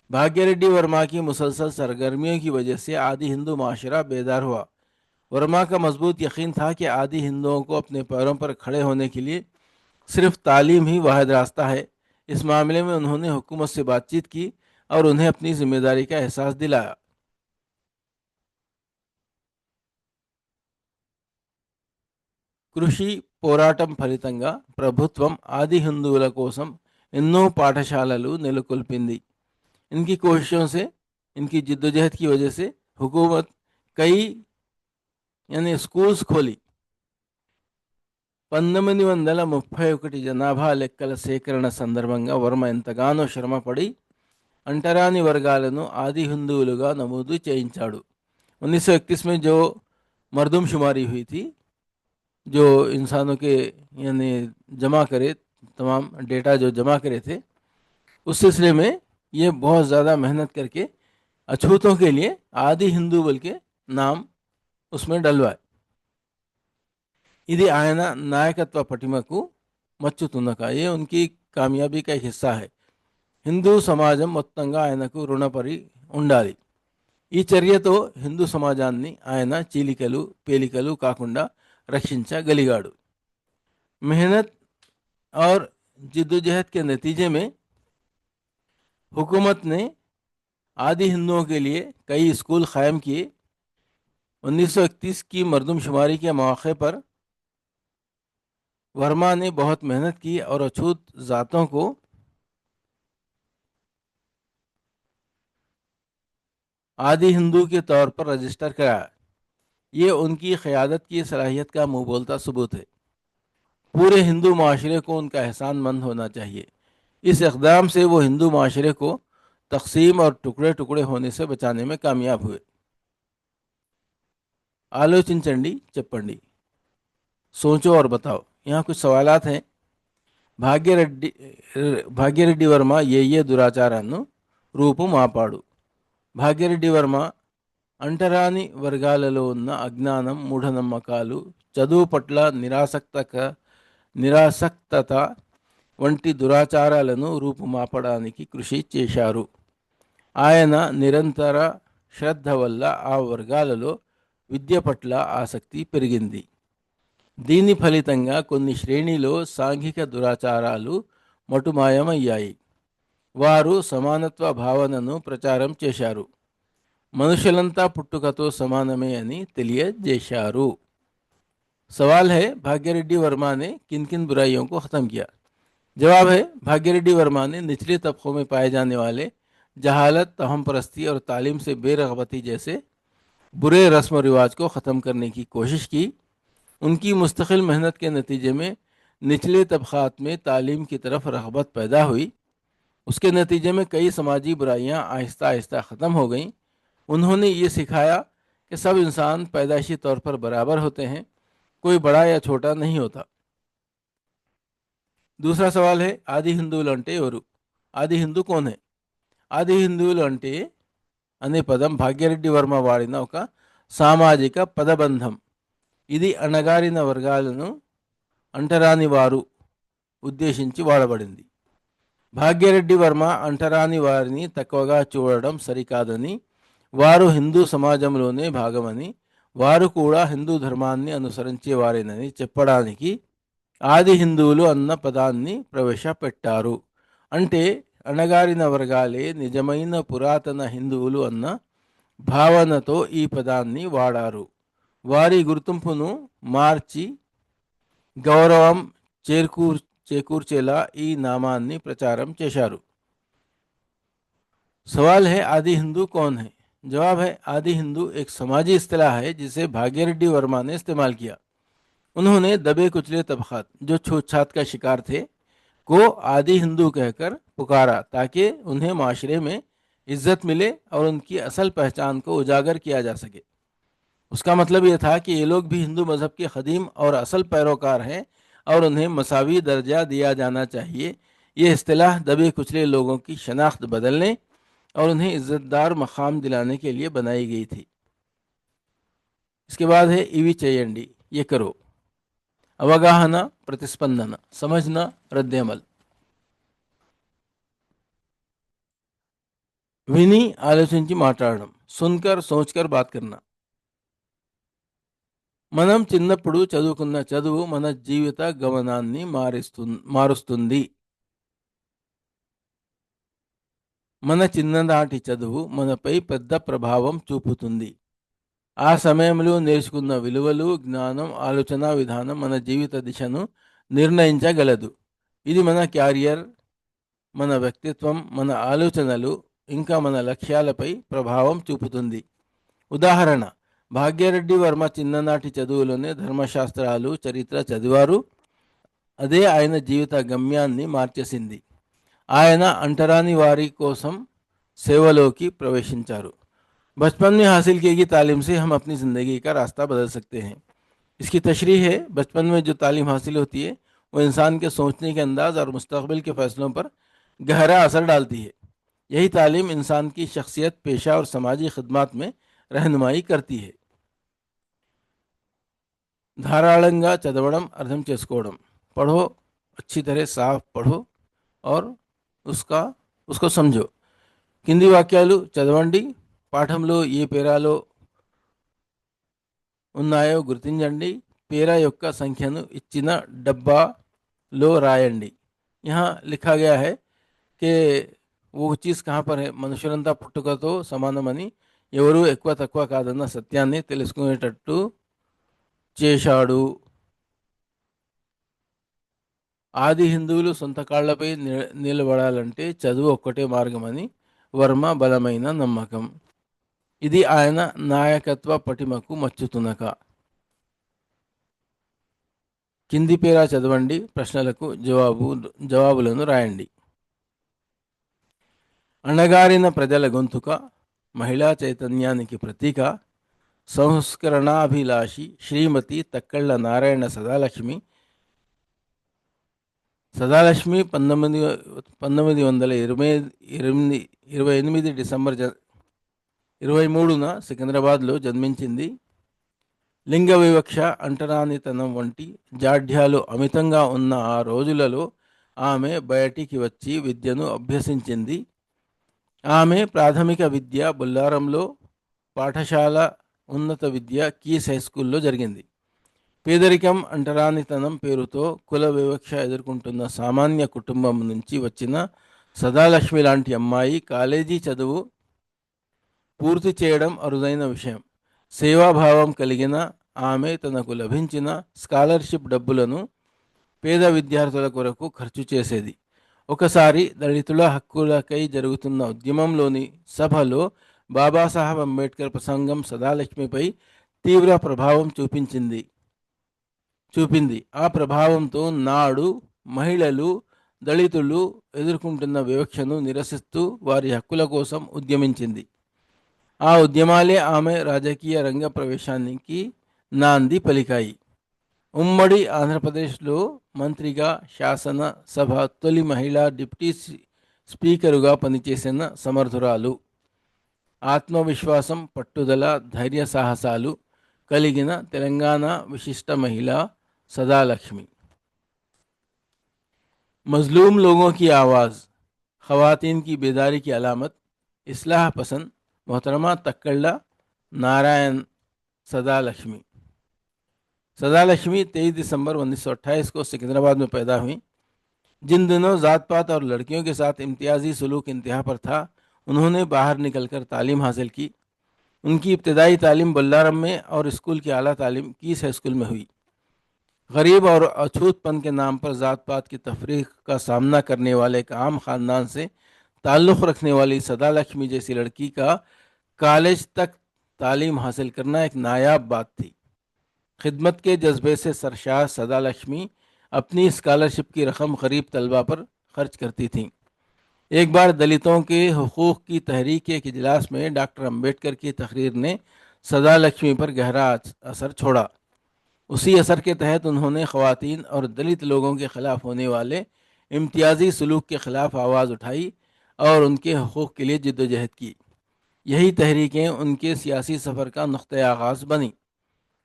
भाग्यरेड्डी वर्मा की मुसलसल सरगर्मियों की वजह से आदि हिंदू माशरा बेदार हुआ. वर्मा का मजबूत यकीन था कि आदि हिंदुओं को अपने पैरों पर खड़े होने के लिए सिर्फ तालीम ही वाहिद रास्ता है. इस मामले में उन्होंने हुकूमत से बातचीत की और उन्हें अपनी जिम्मेदारी का एहसास दिलाया. కృషి పోరాటం ఫలితంగా ప్రభుత్వం ఆది హిందువుల కోసం ఎన్నో పాఠశాలలు నెలకొల్పింది. इनकी कोशिशों से, इनकी जिद्दोजहद की वजह से हुकूमत कई यानी स्कूल्स खोली. 1931 జనాభా లెక్కల సేకరణ సందర్భంగా వర్మ ఎంతగానో శ్రమపడి అంటరాని వర్గాలను ఆది హిందువులుగా నమోదు చేయించాడు. 1931 में जो मरदमशुमारी हुई थी जो इंसानों के यानी जमा करे, तमाम डेटा जो जमा करे थे, उस सिलसिले में ये बहुत ज़्यादा मेहनत करके अछूतों के लिए आदि हिंदू बोल के नाम उसमें डलवाए. ఇది ఆయన నాయకత్వ పటిమకు మచ్చుతున్నక. ये उनकी कामयाबी का एक हिस्सा है. హిందూ సమాజం మొత్తంగా ఆయనకు రుణపడి ఉండాలి. ఈ చర్యతో హిందూ సమాజాన్ని ఆయన చీలికలు పేలికలు కాకుండా రక్షించగలిగాడు. मेहनत और जिद्दोजहद के नतीजे में हुकूमत ने आदि हिंदुओं के लिए कई स्कूल कायम किए. 1931 की मरदमशुमारी के मौके पर वर्मा ने बहुत मेहनत की और अछूत ज़ातों को आदि हिंदू के तौर पर रजिस्टर कराया. ये उनकी क़यादत की सलाहियत का मुंह बोलता सबूत है. पूरे हिंदू माशरे को उनका एहसानमंद होना चाहिए. इस इक़दाम से वो हिंदू माशरे को तकसीम और टुकड़े टुकड़े होने से बचाने में कामयाब हुए. ఆలోచించండి, చెప్పండి, सोचो और बताओ. यहाँ कुछ सवालात हैं. భాగ్యరెడ్డి వర్మ ఏ దురాచారాన్ని రూపు మాపాడు. భాగ్యరెడ్డి వర్మ అంటరాని వర్గాలలో ఉన్న అజ్ఞానం, మూఢనమ్మకాలు, చదువు పట్ల నిరాసక్తత వంటి దురాచారాలను రూపుమాపడానికి కృషి చేశారు. ఆయన నిరంతర శ్రద్ధ వల్ల ఆ వర్గాలలో విద్య పట్ల ఆసక్తి పెరిగింది. దీని ఫలితంగా కొన్ని శ్రేణిలో సాంఘిక దురాచారాలు మటుమాయమయ్యాయి. వారు సమానత్వ భావనను ప్రచారం చేశారు. మనుషులంతా పుట్టుకతో సమానమే అని తెలియజేశారు. सवाल है, भाग्यरेड्डी वर्मा ने किन किन बुराइयों को ख़त्म किया. जवाब है, भाग्यरेड्डी वर्मा ने निचले तबकों में पाए जाने वाले जहालत, तहम परस्ती और तालीम से बेरग़बती जैसे बुरे रस्म व रिवाज को ख़त्म करने की कोशिश की. उनकी मुस्तकिल मेहनत के नतीजे में निचले तबक़ात में तालीम की तरफ रग़बत पैदा हुई. उसके नतीजे में कई समाजी बुराइयां आहिस्ता आहिस्ता ख़त्म हो गईं. उन्होंने ये सिखाया कि सब इंसान पैदाइशी तौर पर बराबर होते हैं, कोई बड़ा या छोटा नहीं होता. दूसरा सवाल है, आदि हिंदुవులు అంటే ఎవరు? ఆది హిందూ कौन है? ఆది హిందువులు అంటే అనే పదం భాగ్యరెడ్డి వర్మ వాడిన ఒక సామాజిక పదబంధం. ఇది అణగారిన వర్గాలను, అంటరాని వారు ఉద్దేశించి వాడబడింది. భాగ్యరెడ్డి వర్మ అంటరాని వారిని తక్కువగా చూడడం సరికాదని, వారు హిందూ సమాజంలోనే భాగమని, వారు కూడా హిందూ ధర్మాన్ని అనుసరించేవారేనని చెప్పడానికి ఆది హిందువులు అన్న పదాన్ని ప్రవేశపెట్టారు. అంటే అణగారిన వర్గాలే నిజమైన పురాతన హిందువులు అన్న భావనతో ఈ పదాన్ని వాడారు. వారి గుర్తింపును మార్చి గౌరవం చేకూర్చేలా ఈ నామాన్ని ప్రచారం చేశారు. सवाल है, आदि हिंदू कौन है? जवाब है, आदि हिंदू एक समाजी इस्तिलाह है जिसे भाग्यरेड्डी वर्मा ने इस्तेमाल किया. उन्होंने दबे कुचले तबक़ात जो छूतछात का शिकार थे को आदि हिंदू कहकर पुकारा ताकि उन्हें माशरे में इज्जत मिले और उनकी असल पहचान को उजागर किया जा सके. उसका मतलब यह था कि ये लोग भी हिंदू मज़हब के ख़दीम और असल पैरोकार हैं और उन्हें मसावी दर्जा दिया जाना चाहिए. ये इस्तिलाह दबे कुचले लोगों की शनाख्त बदलने और उन्हें इज्जतदार मकाम दिलाने के लिए बनाई गई थी. इसके बाद है इवी चेयंडी, ये करो. అవగాహన, ప్రతిస్పందన, समझना, रद्द-ए-अमल. విని ఆలోచించి మాట్లాడడం, సున్కర్ సోచ్కర్ బాత్ కర్నా. మనం చిన్నప్పుడు చదువుకున్న చదువు మన జీవిత గమనాన్ని మారుస్తుంది. మన చిన్ననాటి చదువు మనపై పెద్ద ప్రభావం చూపుతుంది. ఆ సమయంలో నేర్చుకున్న విలువలు, జ్ఞానం, ఆలోచన విధానం మన జీవిత దిశను నిర్ణయించగలదు. ఇది మన క్యారియర్, మన వ్యక్తిత్వం, మన ఆలోచనలు, ఇంకా మన లక్ష్యాలపై ప్రభావం చూపుతుంది. ఉదాహరణ, భాగ్యరెడ్డి వర్మ చిన్ననాటి చదువులోనే ధర్మశాస్త్రాలు, చరిత్ర చదివారు. అదే ఆయన జీవిత గమ్యాన్ని మార్చేసింది. ఆయన అంటరాని వారి కోసం సేవలోకి ప్రవేశించారు. बचपन में हासिल की गई तालीम से हम अपनी ज़िंदगी का रास्ता बदल सकते हैं. इसकी तशरीह है, बचपन में जो तालीम हासिल होती है वो इंसान के सोचने के अंदाज और मुस्तकबिल के फैसलों पर गहरा असर डालती है। यही तालीम इंसान की शख्सियत, पेशा और समाजी खिदमत में रहनुमाई करती है। ధారాళంగా చదవడం అర్థం చేసుకోవడం, पढ़ो, अच्छी तरह साफ पढ़ो और उसका उसको समझो। కింది వాక్యాలు చదవండి, పాఠంలో ఏ పేరాలో ఉన్నాయో గుర్తించండి, పేరా యొక్క సంఖ్యను ఇచ్చిన డబ్బాలో రాయండి। यहाँ लिखा गया है कि वो चीज़ कहाँ पर है, మనుషులంతా పుట్టుకతో సమానమని ఎవరు ఎక్కువ తక్కువ కాదన్న సత్యాన్ని తెలుసుకునేటట్టు చేశాడు। ఆది హిందువులు సొంత కాళ్లపై నిలబడాలంటే చదువు ఒక్కటే మార్గమని వర్మ బలమైన నమ్మకం। ఇది ఆయన నాయకత్వ పటిమకు మచ్చుతునక। కింది పేరా చదవండి, ప్రశ్నలకు జవాబులను రాయండి। అణగారిన ప్రజల గొంతుక, మహిళా చైతన్యానికి ప్రతీక, సంస్కరణాభిలాషి శ్రీమతి తక్కళ్ళ నారాయణ సదాలక్ష్మి 1928 డిసెంబర్ 23న సికింద్రాబాద్లో జన్మించింది। లింగ వివక్ష, అంటరానితనం వంటి జాడ్యాలు అమితంగా ఉన్న ఆ రోజులలో ఆమె బయటికి వచ్చి విద్యను అభ్యసించింది। ఆమె ప్రాథమిక విద్య బొల్లారంలో, పాఠశాల ఉన్నత విద్య కీస్ హై స్కూల్లో జరిగింది। పేదరికం, అంటరానితనం పేరుతో కుల వివక్ష ఎదుర్కొంటున్న సామాన్య కుటుంబం నుంచి వచ్చిన సదాలక్ష్మి లాంటి అమ్మాయి కాలేజీ చదువు పూర్తి చేయడం అరుదైన విషయం। సేవాభావం కలిగిన ఆమె తనకు లభించిన స్కాలర్షిప్ డబ్బులను పేద విద్యార్థుల కొరకు ఖర్చు చేసేది। ఒకసారి దళితుల హక్కులకై జరుగుతున్న ఉద్యమంలోని సభలో బాబాసాహెబ్ అంబేద్కర్ ప్రసంగం సదాలక్ష్మిపై తీవ్ర ప్రభావం చూపింది। ఆ ప్రభావంతో నాడు మహిళలు, దళితులు ఎదుర్కొంటున్న వివక్షను నిరసిస్తూ వారి హక్కుల కోసం ఉద్యమించింది। ఆ ఉద్యమాలే ఆమె రాజకీయ రంగ ప్రవేశానికి నాంది పలికాయి। ఉమ్మడి ఆంధ్రప్రదేశ్లో మంత్రిగా, శాసన సభ తొలి మహిళా డిప్యూటీ స్పీకరుగా పనిచేసిన సమర్థురాలు। ఆత్మవిశ్వాసం, పట్టుదల, ధైర్య సాహసాలు కలిగిన తెలంగాణ విశిష్ట మహిళ सदालक्ष्मी। मजलूम लोगों की आवाज़, ख़वातीन की बेदारी की अलामत, इस्लाह पसंद मोहतरमा तक्कल्ला नारायण सदालक्ष्मी। 23 दिसंबर 1928 को सिकंदराबाद में पैदा हुई। जिन दिनों ज़ात पात और लड़कियों के साथ इम्तियाजी सलूक इंतहा पर था, उन्होंने बाहर निकलकर तालीम हासिल की। उनकी इब्तदाई तालीम बल्लारम में और स्कूल की आला तालीम कीस हाई स्कूल में हुई। गरीब और अछूतपन के नाम पर ज़ात पात की तफरीक का सामना करने वाले एक आम ख़ानदान से ताल्लुक़ रखने वाली सदालक्ष्मी जैसी लड़की का कॉलेज तक तालीम हासिल करना एक नायाब बात थी। खिदमत के जज्बे से सरशार सदालक्ष्मी अपनी स्कॉलरशिप की रकम गरीब तलबा पर खर्च करती थीं। एक बार दलितों के हुकूक़ की तहरीक के एक इजलास में डॉक्टर अंबेडकर की तकरीर ने सदालक्ष्मी पर गहरा असर छोड़ा। उसी असर के तहत उन्होंने ख़वातीन और दलित लोगों के ख़िलाफ़ होने वाले इम्तियाजी सलूक के ख़िलाफ़ आवाज़ उठाई और उनके हकूक़ के लिए जद्दोजहद की। यही तहरीकें उनके सियासी सफ़र का नुक़्ता आगाज़ बनी।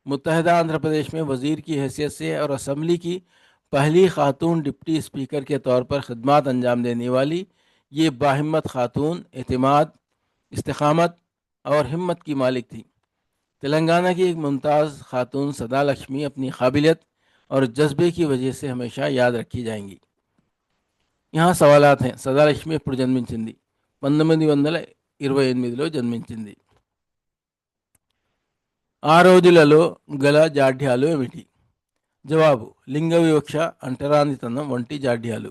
मुत्तहदा आंध्र प्रदेश में वज़ीर की हैसियत से और असम्बली की पहली ख़ातून डिप्टी स्पीकर के तौर पर खिदमत अंजाम देने वाली ये बाहिम्मत ख़ातून एतमाद, इस्तिक़ामत और हिम्मत की मालिक थी। तेलंगाना की एक मुमताज़ खातून सदालक्ष्मी अपनी काबिलियत और जज्बे की वजह से हमेशा याद रखी जाएंगी। यहाँ सवालात हैं। सदालक्ष्मी ఎప్పుడు జన్మించింది? 1928లో జన్మించింది। ఆ రోజులలో గల జాడ్యాలు ఏమిటి? జవాబు: లింగ వివక్ష, అంటరానితనం వంటి జాడ్యాలు।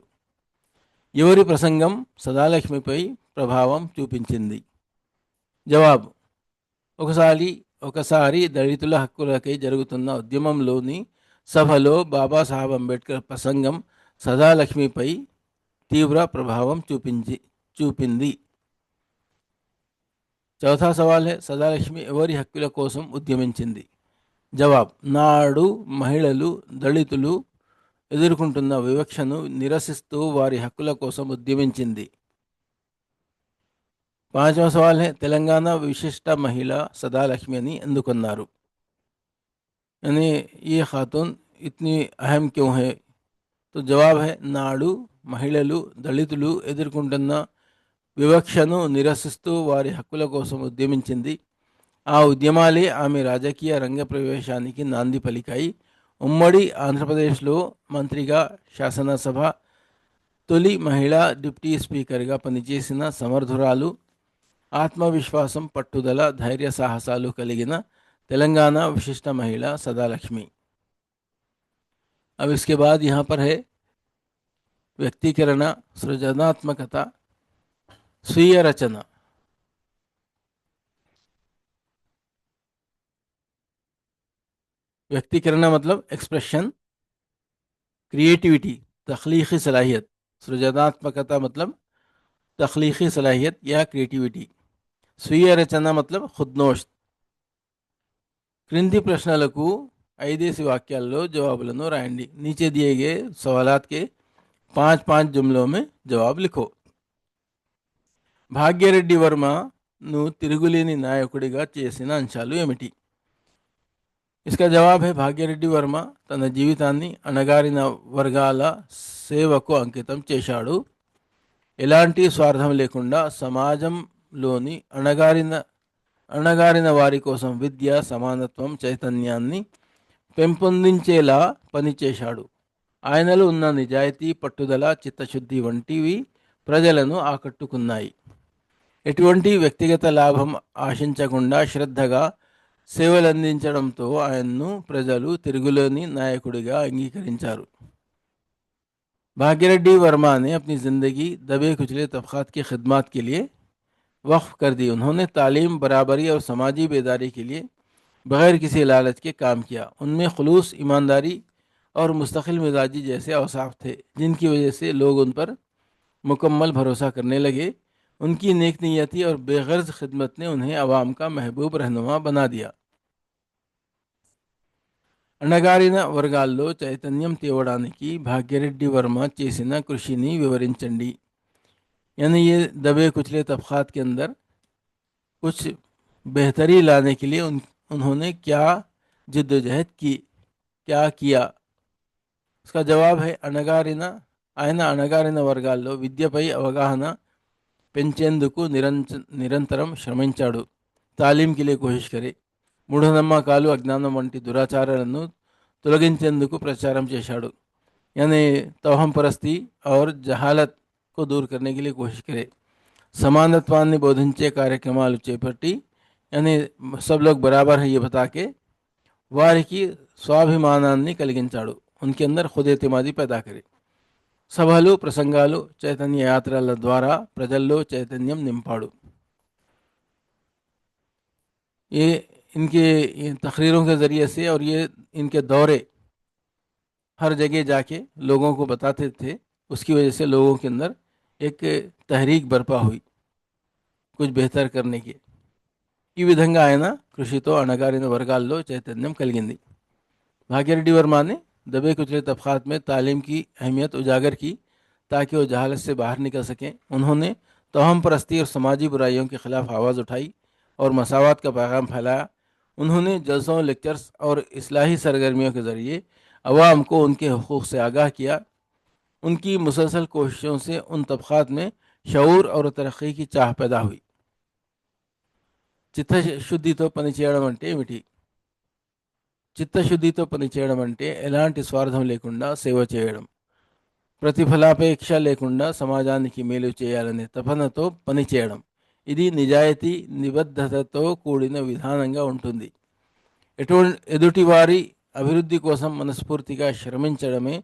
ఎవరి ప్రసంగం సదాలక్ష్మిపై ప్రభావం చూపించింది? జవాబు: ఒకసారి దళితుల హక్కులకై జరుగుతున్న ఉద్యమంలోని సభలో బాబాసాహెబ్ అంబేద్కర్ ప్రసంగం సదాలక్ష్మిపై తీవ్ర ప్రభావం చూపింది। చౌథా సవాల్ है, సదాలక్ష్మి ఎవరి హక్కుల కోసం ఉద్యమించింది? జవాబ్: నాడు మహిళలు, దళితులు ఎదుర్కొంటున్న వివక్షను నిరసిస్తూ వారి హక్కుల కోసం ఉద్యమించింది. 5वां सवाल है, तेलंगाना विशिष्ट महिला सदा लक्ष्मी అని ఎందుకన్నారు? यानी ये खातून इतनी अहम क्यों है? तो जवाब है, నాడు మహిళలు, దళితులు ఎదుర్కొంటున్న వివక్షను నిరసిస్తూ వారి హక్కుల కోసం ఉద్యమించింది. ఆ ఉద్యమాలే ఆమె రాజకీయ రంగ ప్రవేశానికి నాంది పలికాయి. ఉమ్మడి ఆంధ్రప్రదేశ్లో మంత్రిగా, శాసనసభ తొలి మహిళా డిప్యూటీ స్పీకర్గా పనిచేసిన సమర్థురాలు, ఆత్మవిశ్వాసం, పట్టుదల, ధైర్య సాహసాలు కలిగిన తెలంగాణ विशिष्ट महिला सदा लक्ष्मी. अब इसके बाद यहाँ पर है व्यक्तिकरण, सृजनात्मकता, स्वीय रचना. व्यक्तिकरण मतलब एक्सप्रेशन, क्रिएटिविटी, तख्लीकी सलाहियत. सृजनात्मकता मतलब तख्लीकी सलाहियत या क्रिएटिविटी. స్వీయ రచన मतलब खुदनोश. క్రింది ప్రశ్నలకు 5 वाक्याల్లో जवाबुలను రాయండి. नीचे दिए गए सवालात के 5-5 जुमलों में जवाब लिखो. భాగ్యరెడ్డి వర్మను తిరుగులేని నాయకుడిగా చేసిన అంశాలు ఏమిటి? इसका जवाब है, భాగ్యరెడ్డి వర్మ తన జీవితాన్ని అణగారిన వర్గాల సేవకు అంకితం చేశాడు. ఎలాంటి స్వార్థం లేకుండా సమాజంలోని అణగారిన వారి కోసం విద్య, సమానత్వం, చైతన్యాన్ని పెంపొందించేలా పనిచేశాడు. ఆయనలో ఉన్న నిజాయితీ, పట్టుదల, చిత్తశుద్ధి వంటివి ప్రజలను ఆకట్టుకున్నాయి. ఎటువంటి వ్యక్తిగత లాభం ఆశించకుండా శ్రద్ధగా సేవలందించడంతో ఆయన్ను ప్రజలు తిరుగులేని నాయకుడిగా అంగీకరించారు. भाग्यरेड्डी वर्मा ने अपनी ज़िंदगी दबे कुचले तबक़ात की खिदमत के लिए वक्फ कर दी. उन्होंने तालीम, बराबरी और समाजी बेदारी के लिए बग़ैर किसी लालच के काम किया. उनमें खुलूस, ईमानदारी और मुस्तकिल मिजाजी जैसे अवसाफ थे, जिनकी वजह से लोग उन पर मुकम्मल भरोसा करने लगे. उनकी नेक नीयती और बेगर्ज खिदमत ने उन्हें अवाम का महबूब रहनुमा बना दिया. అణగారిన వర్గాల్లో చైతన్యం తేవడానికి భాగ్యరెడ్డి వర్మ చేసిన కృషిని వివరించండి. यानी ये दबे कुचले तबक़ात के अंदर कुछ बेहतरी लाने के लिए उन्होंने क्या जिद्दोजहद की, क्या किया? इसका जवाब है, ఆయన అణగారిన వర్గాల్లో విద్యపై అవగాహన పెంచేందుకు నిరంతరం శ్రమించాడు. తాలీం కే లియే కోషిష్ కరే. మూఢనమ్మకాలు, అజ్ఞానం వంటి దురాచారాలను తొలగించేందుకు ప్రచారం చేశాడు. यानी तोहम परस्ती और जहालत को दूर करने के लिए कोशिश करे. సమానత్వాన్ని బోధించే కార్యక్రమాలు చేపట్టి, यानी सब लोग बराबर है ये बता के వారికి స్వాభిమానాన్ని కలిగించాడు. उनके अंदर खुद एतमादी पैदा करे. సభలు, ప్రసంగాలు, చైతన్య యాత్రల ద్వారా ప్రజల్లో చైతన్యం నింపాడు. ये इनके तकरीरों के ज़रिए से और ये इनके दौरे हर जगह जाके लोगों को बताते थे. उसकी वजह से लोगों के अंदर एक तहरीक बर्पा हुई कुछ बेहतर करने की. ఈ విధంగా ఆయన కృషితో అణగారిన వర్గాల్లో చైతన్యం కలిగింది. भाग्यरेड्डी वर्मा ने दबे कुचले तबक़ात में तालीम की अहमियत उजागर की ताकि वो जहालत से बाहर निकल सकें. उन्होंने तोहम परस्ती और समाजी बुराइयों के ख़िलाफ़ आवाज़ उठाई और मसावत का पैगाम फैलाया. उन्होंने जलसों, लेक्चर्स और इस्लाही सरगर्मियों के ज़रिए अवाम को उनके हुकूक़ से आगाह किया. उनकी मुसलसल कोशिशों से उन तबक़ात में शऊर और तरक्की की चाह पैदा हुई. చిత్తశుద్ధితో పనిచేయడం అంటే ఏమిటి? చిత్తశుద్ధితో పనిచేయడం అంటే ఎలాంటి స్వార్థం లేకుండా సేవ చేయడం, ప్రతిఫలాపేక్ష లేకుండా సమాజానికి మేలు చేయాలనే తపనతో పనిచేయడం. ఇది నిజాయితీ, నిబద్ధతతో కూడిన విధానంగా ఉంటుంది. ఎదుటివారి అభివృద్ధి కోసం మనస్ఫూర్తిగా శ్రమించడమే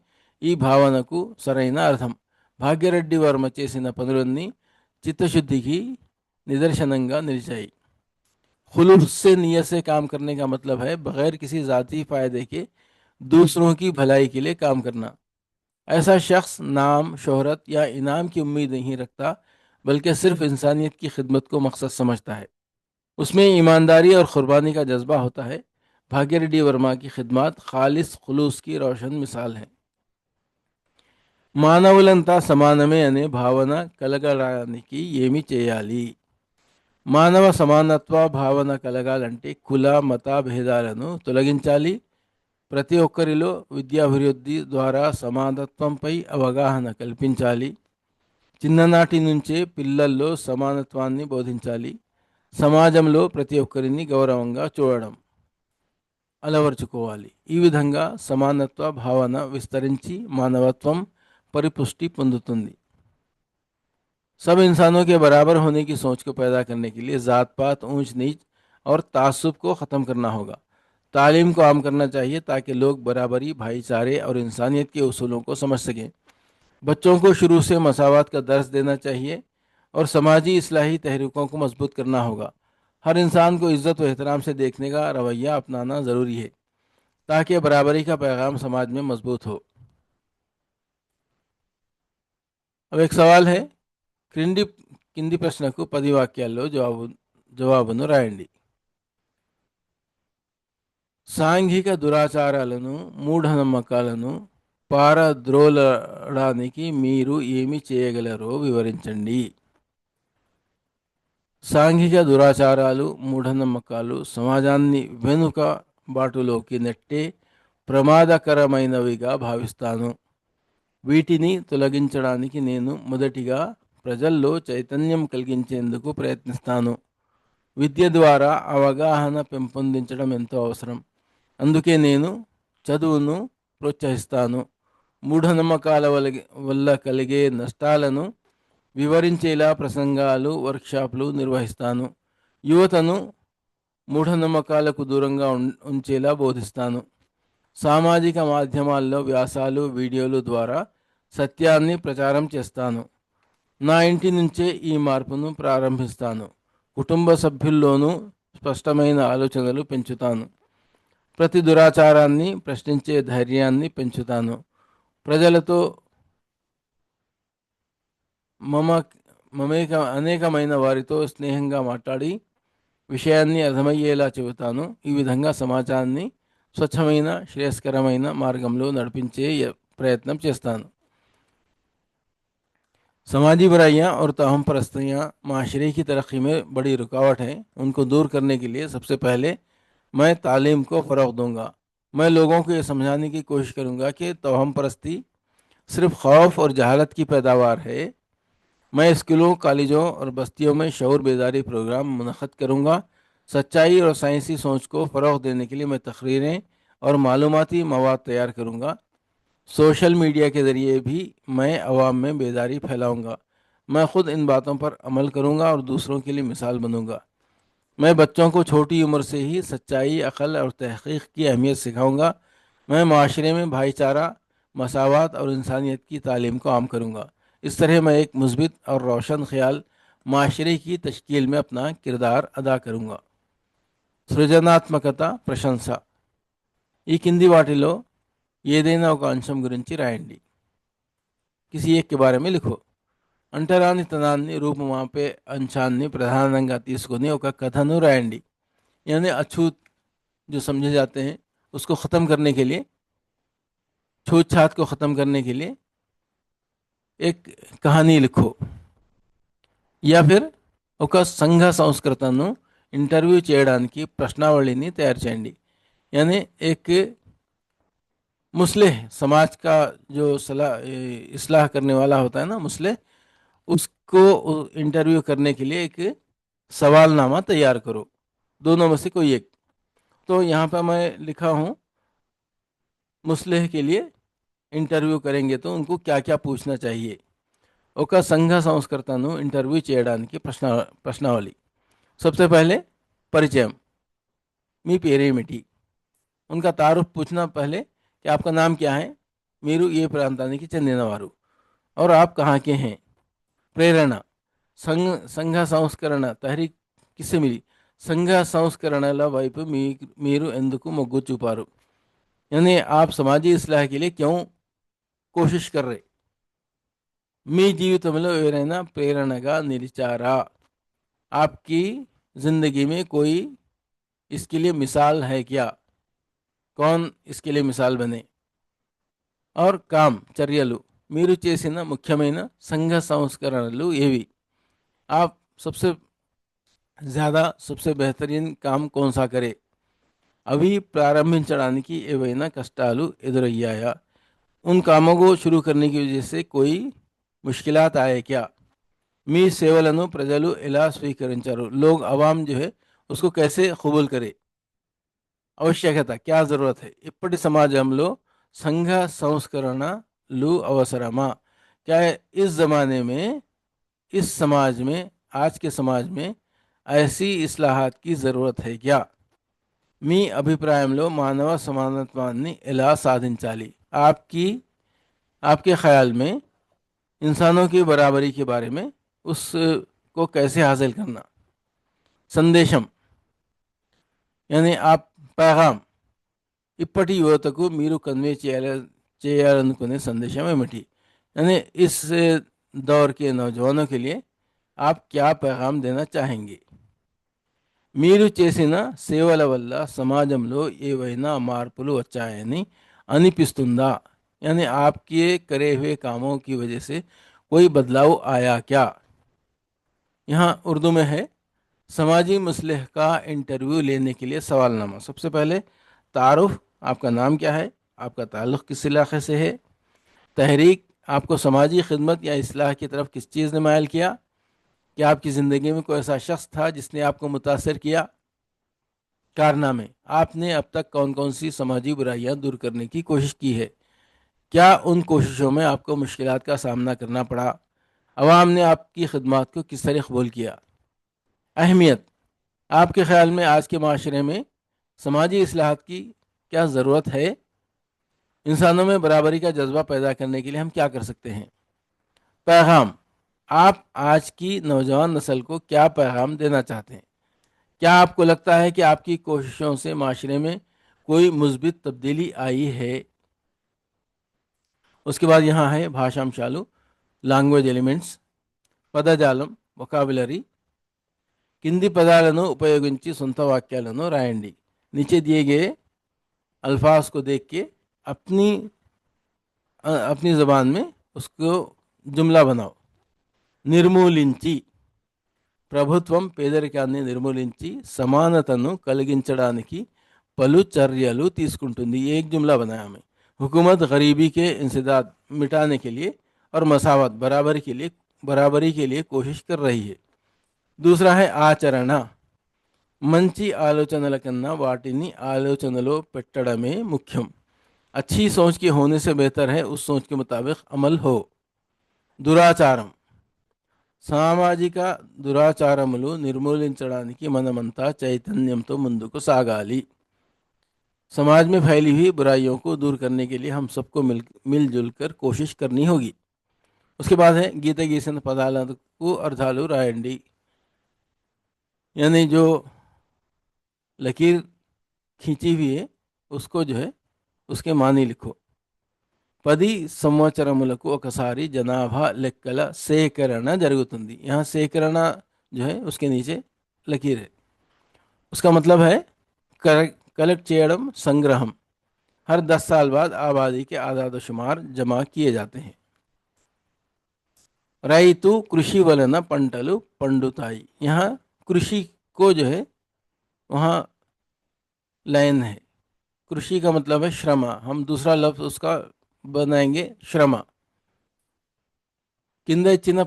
ఈ భావనకు సరైన అర్థం. భాగ్యరెడ్డి వర్మ చేసిన పనులన్నీ చిత్తశుద్ధికి నిదర్శనంగా నిలిచాయి. खुलूस से, नियत से काम करने का मतलब है बग़ैर किसी ज़ाती फ़ायदे के दूसरों की भलाई के लिए काम करना. ऐसा शख्स नाम, शोहरत या इनाम की उम्मीद नहीं रखता, बल्कि सिर्फ इंसानियत की खिदमत को मकसद समझता है. उसमें ईमानदारी और क़ुरबानी का जज्बा होता है. भाग्यरेड्डी वर्मा की खिदमत खालिस खुलूस की रोशन मिसाल है। మానవులంతా సమానమే అనే భావన కలగడానికి ఏమి చేయాలి? మానవ సమానత్వ భావన కలగాలంటే కుల మత భేదాలను తొలగించాలి. ప్రతి ఒక్కరిలో విద్యాభివృద్ధి ద్వారా సమానత్వంపై అవగాహన కల్పించాలి. చిన్ననాటి నుంచే పిల్లల్లో సమానత్వాన్ని బోధించాలి. సమాజంలో ప్రతి ఒక్కరిని గౌరవంగా చూడడం అలవర్చుకోవాలి. ఈ విధంగా సమానత్వ భావన విస్తరించి మానవత్వం परिपुष्टि పొందుతుంది। सब इंसानों के बराबर होने की सोच को पैदा करने के लिए ज़ात पात ऊंच नीच और तासुब को ख़त्म करना होगा। तालीम को आम करना चाहिए ताकि लोग बराबरी, भाईचारे और इंसानियत के उसूलों को समझ सकें। बच्चों को शुरू से मसावत का दर्स देना चाहिए और समाजी इस्लाही तहरीकों को मजबूत करना होगा। हर इंसान को इज़्ज़त व एहतराम से देखने का रवैया अपनाना ज़रूरी है ताकि बराबरी का पैगाम समाज में मजबूत हो। अब एक सवाल है, కింది ప్రశ్నకు 10 వాక్యాల్లో జవాబును రాయండి. సాంఘిక దురాచారాలను, మూఢనమ్మకాలను పారద్రోలడానికి మీరు ఏమి చేయగలరో వివరించండి. సాంఘిక దురాచారాలు, మూఢనమ్మకాలు సమాజాన్ని వెనుక బాటులోకి నెట్టే ప్రమాదకరమైనవిగా భావిస్తాను. వీటిని తొలగించడానికి నేను మొదటిగా ప్రజల్లో చైతన్యం కలిగించేందుకు ప్రయత్నిస్తాను. విద్య ద్వారా అవగాహన పెంపొందించడం ఎంతో అవసరం. అందుకే నేను చదువును ప్రోత్సహిస్తాను. మూఢనమ్మకాల వల్ల కలిగే నష్టాలను వివరించేలా ప్రసంగాలు, వర్క్షాపులు నిర్వహిస్తాను. యువతను మూఢనమ్మకాలకు దూరంగా ఉంచేలా బోధిస్తాను. సామాజిక మాధ్యమాల్లో వ్యాసాలు, వీడియోలు ద్వారా సత్యాన్ని ప్రచారం చేస్తాను. నా ఇంటి నుంచే ఈ మార్పును ప్రారంభిస్తాను. కుటుంబ సభ్యుల్లోనూ స్పష్టమైన ఆలోచనలు పెంచుతాను. ప్రతి దురాచారాన్ని ప్రశ్నించే ధైర్యాన్ని పెంచుతాను. ప్రజలతో అనేకమైన వారితో స్నేహంగా మాట్లాడి విషయాన్ని అర్థమయ్యేలా చెబుతాను. ఈ విధంగా సమాజాన్ని స్వచ్ఛమైన, శ్రేయస్కరమైన మార్గంలో నడిపించే ప్రయత్నం చేస్తాను. समाजी बुराइयाँ और तोहम परस्तियाँ माशरे की तरक्की में बड़ी रुकावट हैं। उनको दूर करने के लिए सबसे पहले मैं तालीम को फ़रोग़ दूँगा। मैं लोगों को ये समझाने की कोशिश करूँगा कि तोहम परस्ती सिर्फ खौफ और जहालत की पैदावार है। मैं स्कूलों, कॉलेजों और बस्तियों में शऊर बेदारी प्रोग्राम मुनक़्क़िद करूँगा। सच्चाई और साइंसी सोच को फ़रोग़ देने के लिए मैं तकरीरें और मालूमाती मवाद तैयार करूँगा। सोशल मीडिया के ज़रिए भी मैं अवाम में बेदारी फैलाऊँगा। मैं ख़ुद इन बातों पर अमल करूँगा और दूसरों के लिए मिसाल बनूँगा। मैं बच्चों को छोटी उम्र से ही सच्चाई, अक़ल और तहक़ीक़ की अहमियत सिखाऊँगा। मैं माशरे में भाईचारा, मसावत और इंसानियत की तालीम को आम करूँगा। इस तरह मैं एक मुस्बित और रोशन ख्याल माशरे की तश्कील में अपना किरदार अदा करूँगा। సృజనాత్మకత, ప్రశంస. ఈ కింది వాటిలో ఏదైనా ఒక అంశం గురించి రాయండి. किसी एक के बारे में लिखो. అంటరానితనాన్ని రూపుమాపే అంశాన్ని ప్రధానంగా తీసుకొని ఒక కథను రాయండి. यानी अछूत जो समझे जाते हैं उसको ख़त्म करने के लिए, छूत छात को ख़त्म करने के लिए एक कहानी लिखो. या फिर ఒక సంఘ సంస్కృతను ఇంటర్వ్యూ చేయడానికి ప్రశ్నావళిని తయారు చేయండి. यानी एक मुस्लिह समाज का जो इस्लाह करने वाला होता है ना, मुस्लिह, उसको इंटरव्यू करने के लिए एक सवालनामा तैयार करो. दोनों में से कोई एक. तो यहाँ पर मैं लिखा हूँ, मुस्लिह के लिए इंटरव्यू करेंगे तो उनको क्या क्या पूछना चाहिए. ఒక సంఘ సంస్కర్తను ఇంటర్వ్యూ చేయడానికి ప్రశ్నావళి. सबसे पहले परिचय, మీ పేరేమిటి. उनका तारुफ पूछना पहले कि आपका नाम क्या है. మీరు ఏ ప్రాంతానికి చెందినవారు और आप कहाँ के हैं. ప్రేరణ, సంఘ సంస్కరణ తహరీక్ किससे मिली. సంఘ సంస్కరణల వైపు మీరు ఎందుకు మొగ్గు చూపారు. यानी आप समाजी इस्लाह के लिए क्यों कोशिश कर रहे. మీ జీవితంలో ఎవరైనా ప్రేరణగా నిలిచారా. आपकी ज़िंदगी में कोई इसके लिए मिसाल है क्या. कौन इसके लिए मिसाल बने। और కామ్ చర్యలు మీరు చేసిన ముఖ్యమైన సంఘ సంస్కరణలు ఏవి। आप सबसे ज़्यादा सबसे बेहतरीन काम कौन सा करे। అవి ప్రారంభించడానికి ఏవైనా కష్టాలు ఎదురయ్యాయా। उन कामों को शुरू करने की वजह से कोई मुश्किलात आए क्या। మీ సేవలను ప్రజలు ఎలా స్వీకరించారు। लोग अवाम जो है उसको कैसे कबूल करे। ఆవశ్యకత क्या ज़रूरत है। ఇప్పటి సమాజంలో సంఘ సంస్కరణలు అవసరమా। क्या इस ज़माने में इस समाज में आज के समाज में ऐसी इस्लाहात की ज़रूरत है क्या। మీ అభిప్రాయంలో మానవ సమానత్వాన్ని ఎలా సాధించాలి। आपकी आपके ख्याल में इंसानों की बराबरी के बारे में उसको कैसे हासिल करना। సందేశం यानी आप पैगाम ఇప్పటి యువతకు మీరు కన్వే చేయాలనుకునే సందేశం ఏమిటి। यानी इस दौर के नौजवानों के लिए आप क्या पैगाम देना चाहेंगे। మీరు చేసిన సేవల వల్ల సమాజంలో ఏవైనా మార్పులు వచ్చాయని అనిపిస్తుందా। यानी आपके करे हुए कामों की वजह से कोई बदलाव आया क्या। यहाँ उर्दू में है। समाजी मसले का इंटरव्यू लेने के लिए सवालनामा। सबसे पहले तारुफ आपका नाम क्या है, आपका ताल्लुक़ किस इलाक़े से है। तहरीक आपको समाजी खिदमत या इस्लाह की तरफ किस चीज़ ने मायल किया। क्या आपकी ज़िंदगी में कोई ऐसा शख्स था जिसने आपको मुतासर किया। कारनामे आपने अब तक कौन कौन सी समाजी बुराइयां दूर करने की कोशिश की है। क्या उन कोशिशों में आपको मुश्किलात का सामना करना पड़ा। अवाम ने आपकी खिदमत को किस तरह कबूल किया। अहमियत आपके ख्याल में आज के माशरे में समाजी इस्लाहात की क्या ज़रूरत है। इंसानों में बराबरी का जज्बा पैदा करने के लिए हम क्या कर सकते हैं। पैगाम आप आज की नौजवान नस्ल को क्या पैगाम देना चाहते हैं। क्या आपको लगता है कि आपकी कोशिशों से माशरे में कोई मुस्बित तब्दीली आई है। उसके बाद यहाँ है భాషాంశాలు లాంగ్వేజ్ ఎలిమెంట్స్ పదజాలం వొకాబులరీ కింది పదాలను ఉపయోగించి సొంత వాక్యాలను రాయండి। नीचे दिए गए अल्फाज को देख के अपनी अपनी ज़बान में उसको जुमला बनाओ। నిర్మూలించి ప్రభుత్వం పేదరికాన్ని నిర్మూలించి సమానతను కలిగించడానికి పలు చర్యలు తీసుకుంటుంది। एक जुमला बनाया हमें। हुकूमत गरीबी के इंसदाद मिटाने के लिए और मसावत बराबरी के लिए कोशिश कर रही है। दूसरा है ఆచరణ మంచి ఆలోచనల కన్నా వాటిని ఆలోచనలో పెట్టడమే ముఖ్యం। अच्छी सोच के होने से बेहतर है उस सोच के मुताबिक अमल हो। దురాచారం సామాజిక దురాచారములు నిర్మూలించడానికి మనమంతా చైతన్యంతో ముందుకు సాగాలి। समाज में फैली हुई बुराइयों को दूर करने के लिए हम सबको मिलजुल कर कोशिश करनी होगी। उसके बाद है गीत गीसन पदाలకు అర్థాలు రాయండి। यानी जो लकीर खींची हुई है उसको जो है उसके मानी लिखो। 10 సంవత్సరములకు ఒకసారి జనాభా లెక్కల సేకరణ జరుగుతుంది। यहाँ సేకరణ जो है उसके नीचे लकीर है। उसका मतलब है कलेक्ट చేయడం संग्रहम। हर 10 साल बाद आबादी के आदाद शुमार जमा किए जाते हैं। రైతు కృషి వలన పంటలు పండుతాయి। यहाँ कृषि को जो है वहाँ लाइन है। कृषि का मतलब है श्रम। हम दूसरा लफ्ज़ उसका बनाएंगे श्रम। కింద ఇచ్చిన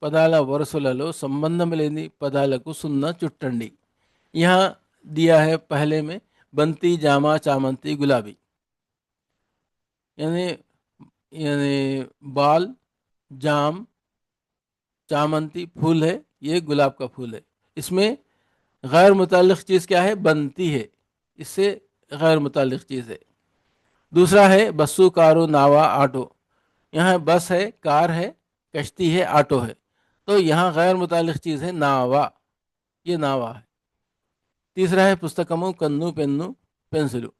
పదాల వరుసలలో సంబంధం లేని పదాలకు సున్నా చుట్టండి। यहाँ दिया है पहले में बंती जामा चामंती गुलाबी। यानी यानी बाल जाम चामंती फूल है, ये गुलाब का फूल है। इसमें गैर मुताल्लिक़ चीज़ क्या है, बनती है, इससे गैर मुताल्लिक़ चीज़ है। दूसरा है बस्सु कारो नावा आटो। यहाँ बस है, कार है, कश्ती है, आटो है। तो यहाँ गैर मुताल्लिक़ चीज़ है नावा, ये नावा है। तीसरा है पुस्तकमु कन्नु पेन्नु पेंसिलु।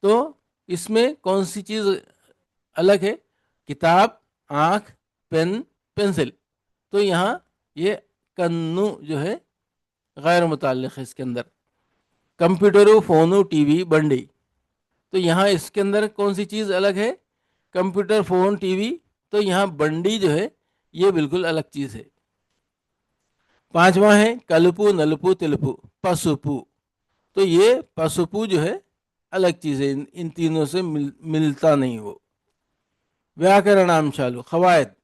तो इसमें कौन सी चीज़ अलग है, किताब, आँख, पेन, पेंसिल। तो यहाँ ये कन्नु जो है गैर मुताल्लिक़ है इसके अंदर। कंप्यूटरू, फोनू, टीवी, बंडी। तो यहाँ इसके अंदर कौन सी चीज़ अलग है? Computer, phone, TV. तो यहाँ बंडी जो है ये बिल्कुल अलग चीज़ है। पांचवा है कलपु, नलपु, तिलपु, पसुपु। तो ये पसुपु जो है अलग चीज़ है, इन तीनों से मिलता नहीं वो। వ్యాకరణాంశాలు ఖవాయద్.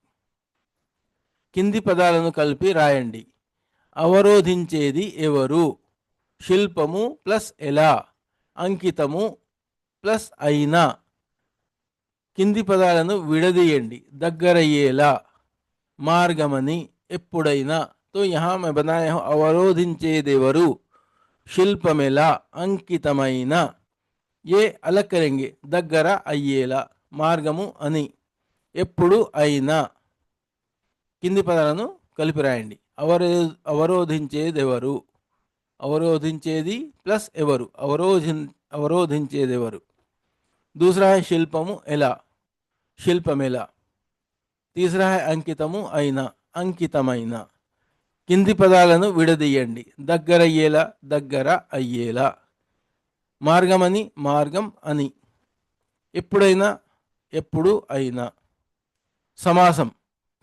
కింది పదాలను కలిపి రాయండి. అవరోధించేది ఎవరు? శిల్పము ప్లస్ ఎలా, అంకితము ప్లస్ అయినా. కింది పదాలను విడదీయండి. దగ్గరయ్యేలా, మార్గమని, ఎప్పుడైనా. तो यहाँ मैं बनाया हूँ अवरोधिंचेदेवरु, शिल्पमेला, अंकितमैना. ये अलग करेंगे. दग्गरा अय्येला, మార్గము అని, ఎప్పుడు అయినా. కింది పదాలను కలిపి రాయండి. అవరోధించేదెవరు, అవరోధించేది ప్లస్ ఎవరు, అవరోధించేదెవరు. दूसरा है शिल्पము ఎలా, శిల్పమెలా. तीसरा है अंकितము అయినా, అంకితమైన. కింది పదాలను విడదీయండి. దగ్గరయ్యేలా, దగ్గర అయ్యేలా. మార్గమని, మార్గం అని. ఎప్పుడైనా, ఎప్పుడు అయినా. సమాసం.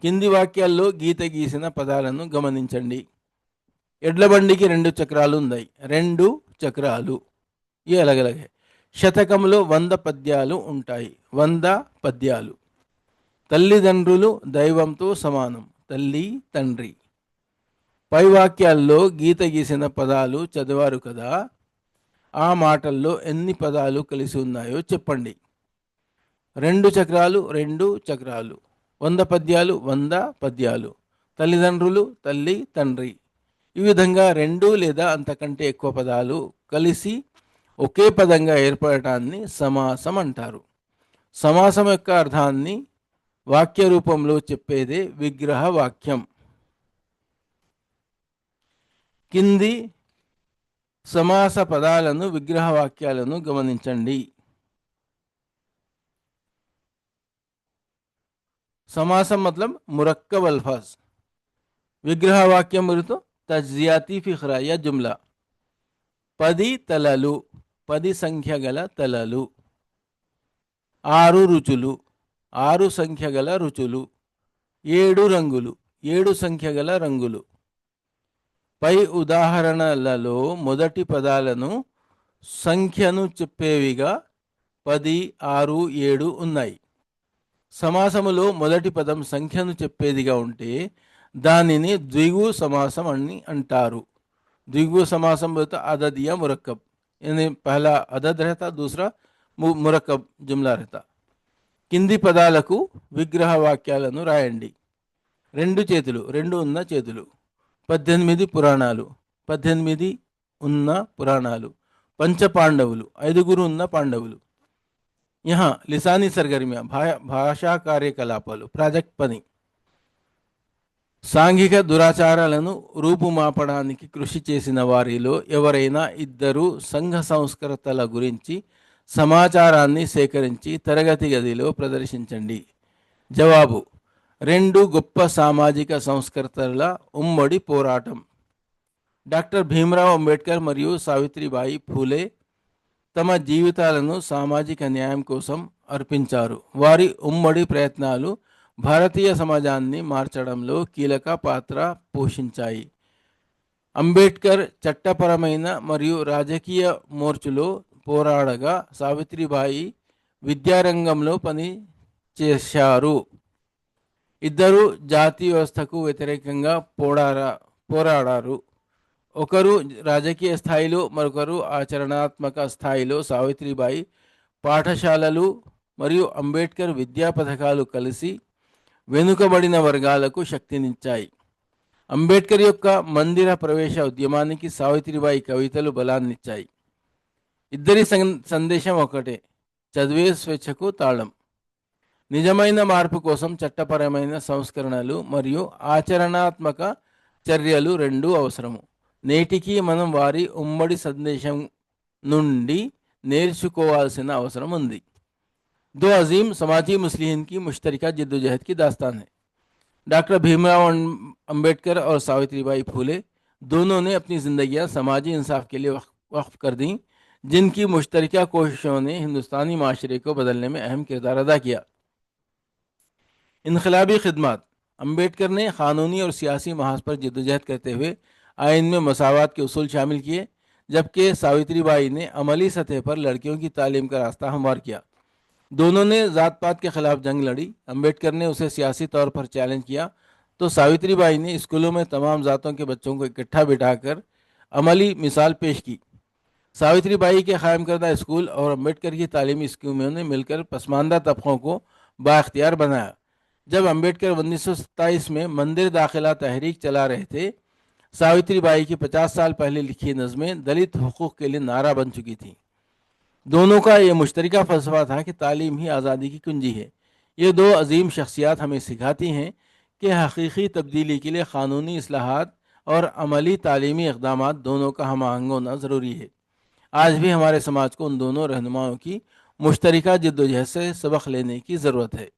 కింది వాక్యాల్లో గీత గీసిన పదాలను గమనించండి. ఎడ్ల బండికి 2 చక్రాలు ఉన్నాయి. 2 చక్రాలు. ఏ అలగలగే. శతకంలో 100 పద్యాలు ఉంటాయి. 100 పద్యాలు. తల్లిదండ్రులు దైవంతో సమానం. తల్లి, తండ్రి. పై వాక్యాల్లో గీత గీసిన పదాలు చదివారు కదా. ఆ మాటల్లో ఎన్ని పదాలు కలిసి ఉన్నాయో చెప్పండి. 2 చక్రాలు, 2 చక్రాలు. 100 పద్యాలు, 100 పద్యాలు. తల్లిదండ్రులు, తల్లి, తండ్రి. ఈ విధంగా 2 లేదా అంతకంటే ఎక్కువ పదాలు కలిసి ఒకే పదంగా ఏర్పడటాన్ని సమాసం అంటారు. సమాసం యొక్క అర్థాన్ని వాక్య రూపంలో చెప్పేదే విగ్రహ వాక్యం. కింది సమాస పదాలను, విగ్రహ వాక్యాలను గమనించండి. समासम मतलब मुरक्कब अल्फाज. विग्रह वाक्य बोले तो तज्जियाती फिक्रा या जुमला. 10 తలలు, 10 సంఖ్య గల తలలు. 6 రుచులు, 6 సంఖ్య గల రుచులు. 7 రంగులు, 7 సంఖ్య గల రంగులు. పై ఉదాహరణలలో మొదటి పదాలను సంఖ్యను చెప్పేవిగా 10, 6, 7 ఉన్నాయి. సమాసములో మొదటి పదం సంఖ్యను చెప్పేదిగా ఉంటే దానిని ద్విగు సమాసం అని అంటారు. द्विगु समासम बोलता अदद या मुरक्कब, यानी पहला अदद रहता, दूसरा मुरक्कब जुमला रहता. కింది పదాలకు విగ్రహ వాక్యాలను రాయండి. 2 చేతులు, 2 ఉన్న చేతులు. 18 పురాణాలు, 18 ఉన్న పురాణాలు. పంచపాండవులు, 5 ఉన్న పాండవులు. यहाँ लिसानी सरगर्मियाँ, భాషా కార్యకలాపాలు, ప్రాజెక్ట్ పని. సాంఘిక దురాచారాలను రూపుమాపడానికి కృషి చేసిన వారిలో ఎవరైనా ఇద్దరు సంఘ సంస్కర్తల గురించి సమాచారాన్ని సేకరించి తరగతి గదిలో ప్రదర్శించండి. జవాబు: 2 గొప్ప సామాజిక సంస్కర్తల ఉమ్మడి పోరాటం. డాక్టర్ భీమ్రావ్ అంబేద్కర్ మరియు సావిత్రిబాయి ఫూలే తమ జీవితాలను సామాజిక న్యాయం కోసం అర్పించారు. వారి ఉమ్మడి ప్రయత్నాలు భారతీయ సమాజాన్ని మార్చడంలో కీలక పాత్ర పోషించాయి. అంబేద్కర్ చట్టపరమైన మరియు రాజకీయ మోర్చులో పోరాడగా సావిత్రిబాయి విద్యారంగంలో పని చేశారు. ఇద్దరు జాతి వ్యవస్థకు వ్యతిరేకంగా పోరాడారు. ఒకరు రాజకీయ స్థాయిలో, మరొకరు ఆచరణాత్మక స్థాయిలో. సావిత్రిబాయి పాఠశాలలు మరియు అంబేద్కర్ విద్యా పథకాలు కలిసి వెనుకబడిన వర్గాలకు శక్తినిచ్చాయి. అంబేద్కర్ యొక్క మందిర ప్రవేశ ఉద్యమానికి సావిత్రిబాయి కవితలు బలాన్నిచ్చాయి. ఇద్దరి సందేశం ఒకటే: చదివే స్వేచ్ఛకు తాళం. నిజమైన మార్పు కోసం చట్టపరమైన సంస్కరణలు మరియు ఆచరణాత్మక చర్యలు రెండూ అవసరము. నేటికి మనం వారి ఉమ్మడి సందేశం నుండి నేర్చుకోవాల్సిన అవసరం ఉంది. 2 अजीम समाजी मुस्लिम की मुश्तरका जद्दोजहद की दास्तान है. डॉक्टर भीमराव अम्बेडकर और सावित्रीबाई फूले दोनों ने अपनी ज़िंदगियां समाजी इंसाफ के लिए वक्फ कर दी, जिनकी मुश्तरका कोशिशों ने हिंदुस्तानी माशरे को बदलने में अहम किरदार अदा किया। इनकलाबी खिदमत। अम्बेडकर ने क़ानूनी और सियासी महाज पर जद्दोजहद करते हुए आइन में मसावत के उसूल शामिल किए, जबकि सावित्रीबाई ने अमली सतह पर लड़कियों की तालीम का रास्ता हमवार किया। दोनों ने ज़ात पात के खिलाफ जंग लड़ी। अम्बेडकर ने उसे सियासी तौर पर चैलेंज किया, तो सावित्रीबाई ने स्कूलों में तमाम ज़ातों के बच्चों को इकट्ठा बिठाकर अमली मिसाल पेश की। सावित्रीबाई के कायम करदा स्कूल और अम्बेडकर की तालीमी स्कीमों ने मिलकर पसमानदा तबकों को बाख्तियार बनाया। जब अम्बेडकर 1927 में मंदिर दाखिला तहरीक चला रहे थे, सावित्रीबाई की 50 साल पहले लिखी नज़में दलित हुकूक के लिए नारा बन चुकी थी। दोनों का ये मुश्तरका फ़लसफ़ा था कि तालीम ही आज़ादी की कुंजी है। ये दो अजीम शख्सियात हमें सिखाती हैं कि हकीकी तब्दीली के लिए क़ानूनी इस्लाहात और अमली तालीमी इक़दामात दोनों का हम आहंग होना ज़रूरी है। आज भी हमारे समाज को उन दोनों रहनुमाओं की मुश्तरका जद्दोजहद से सबक लेने की ज़रूरत है।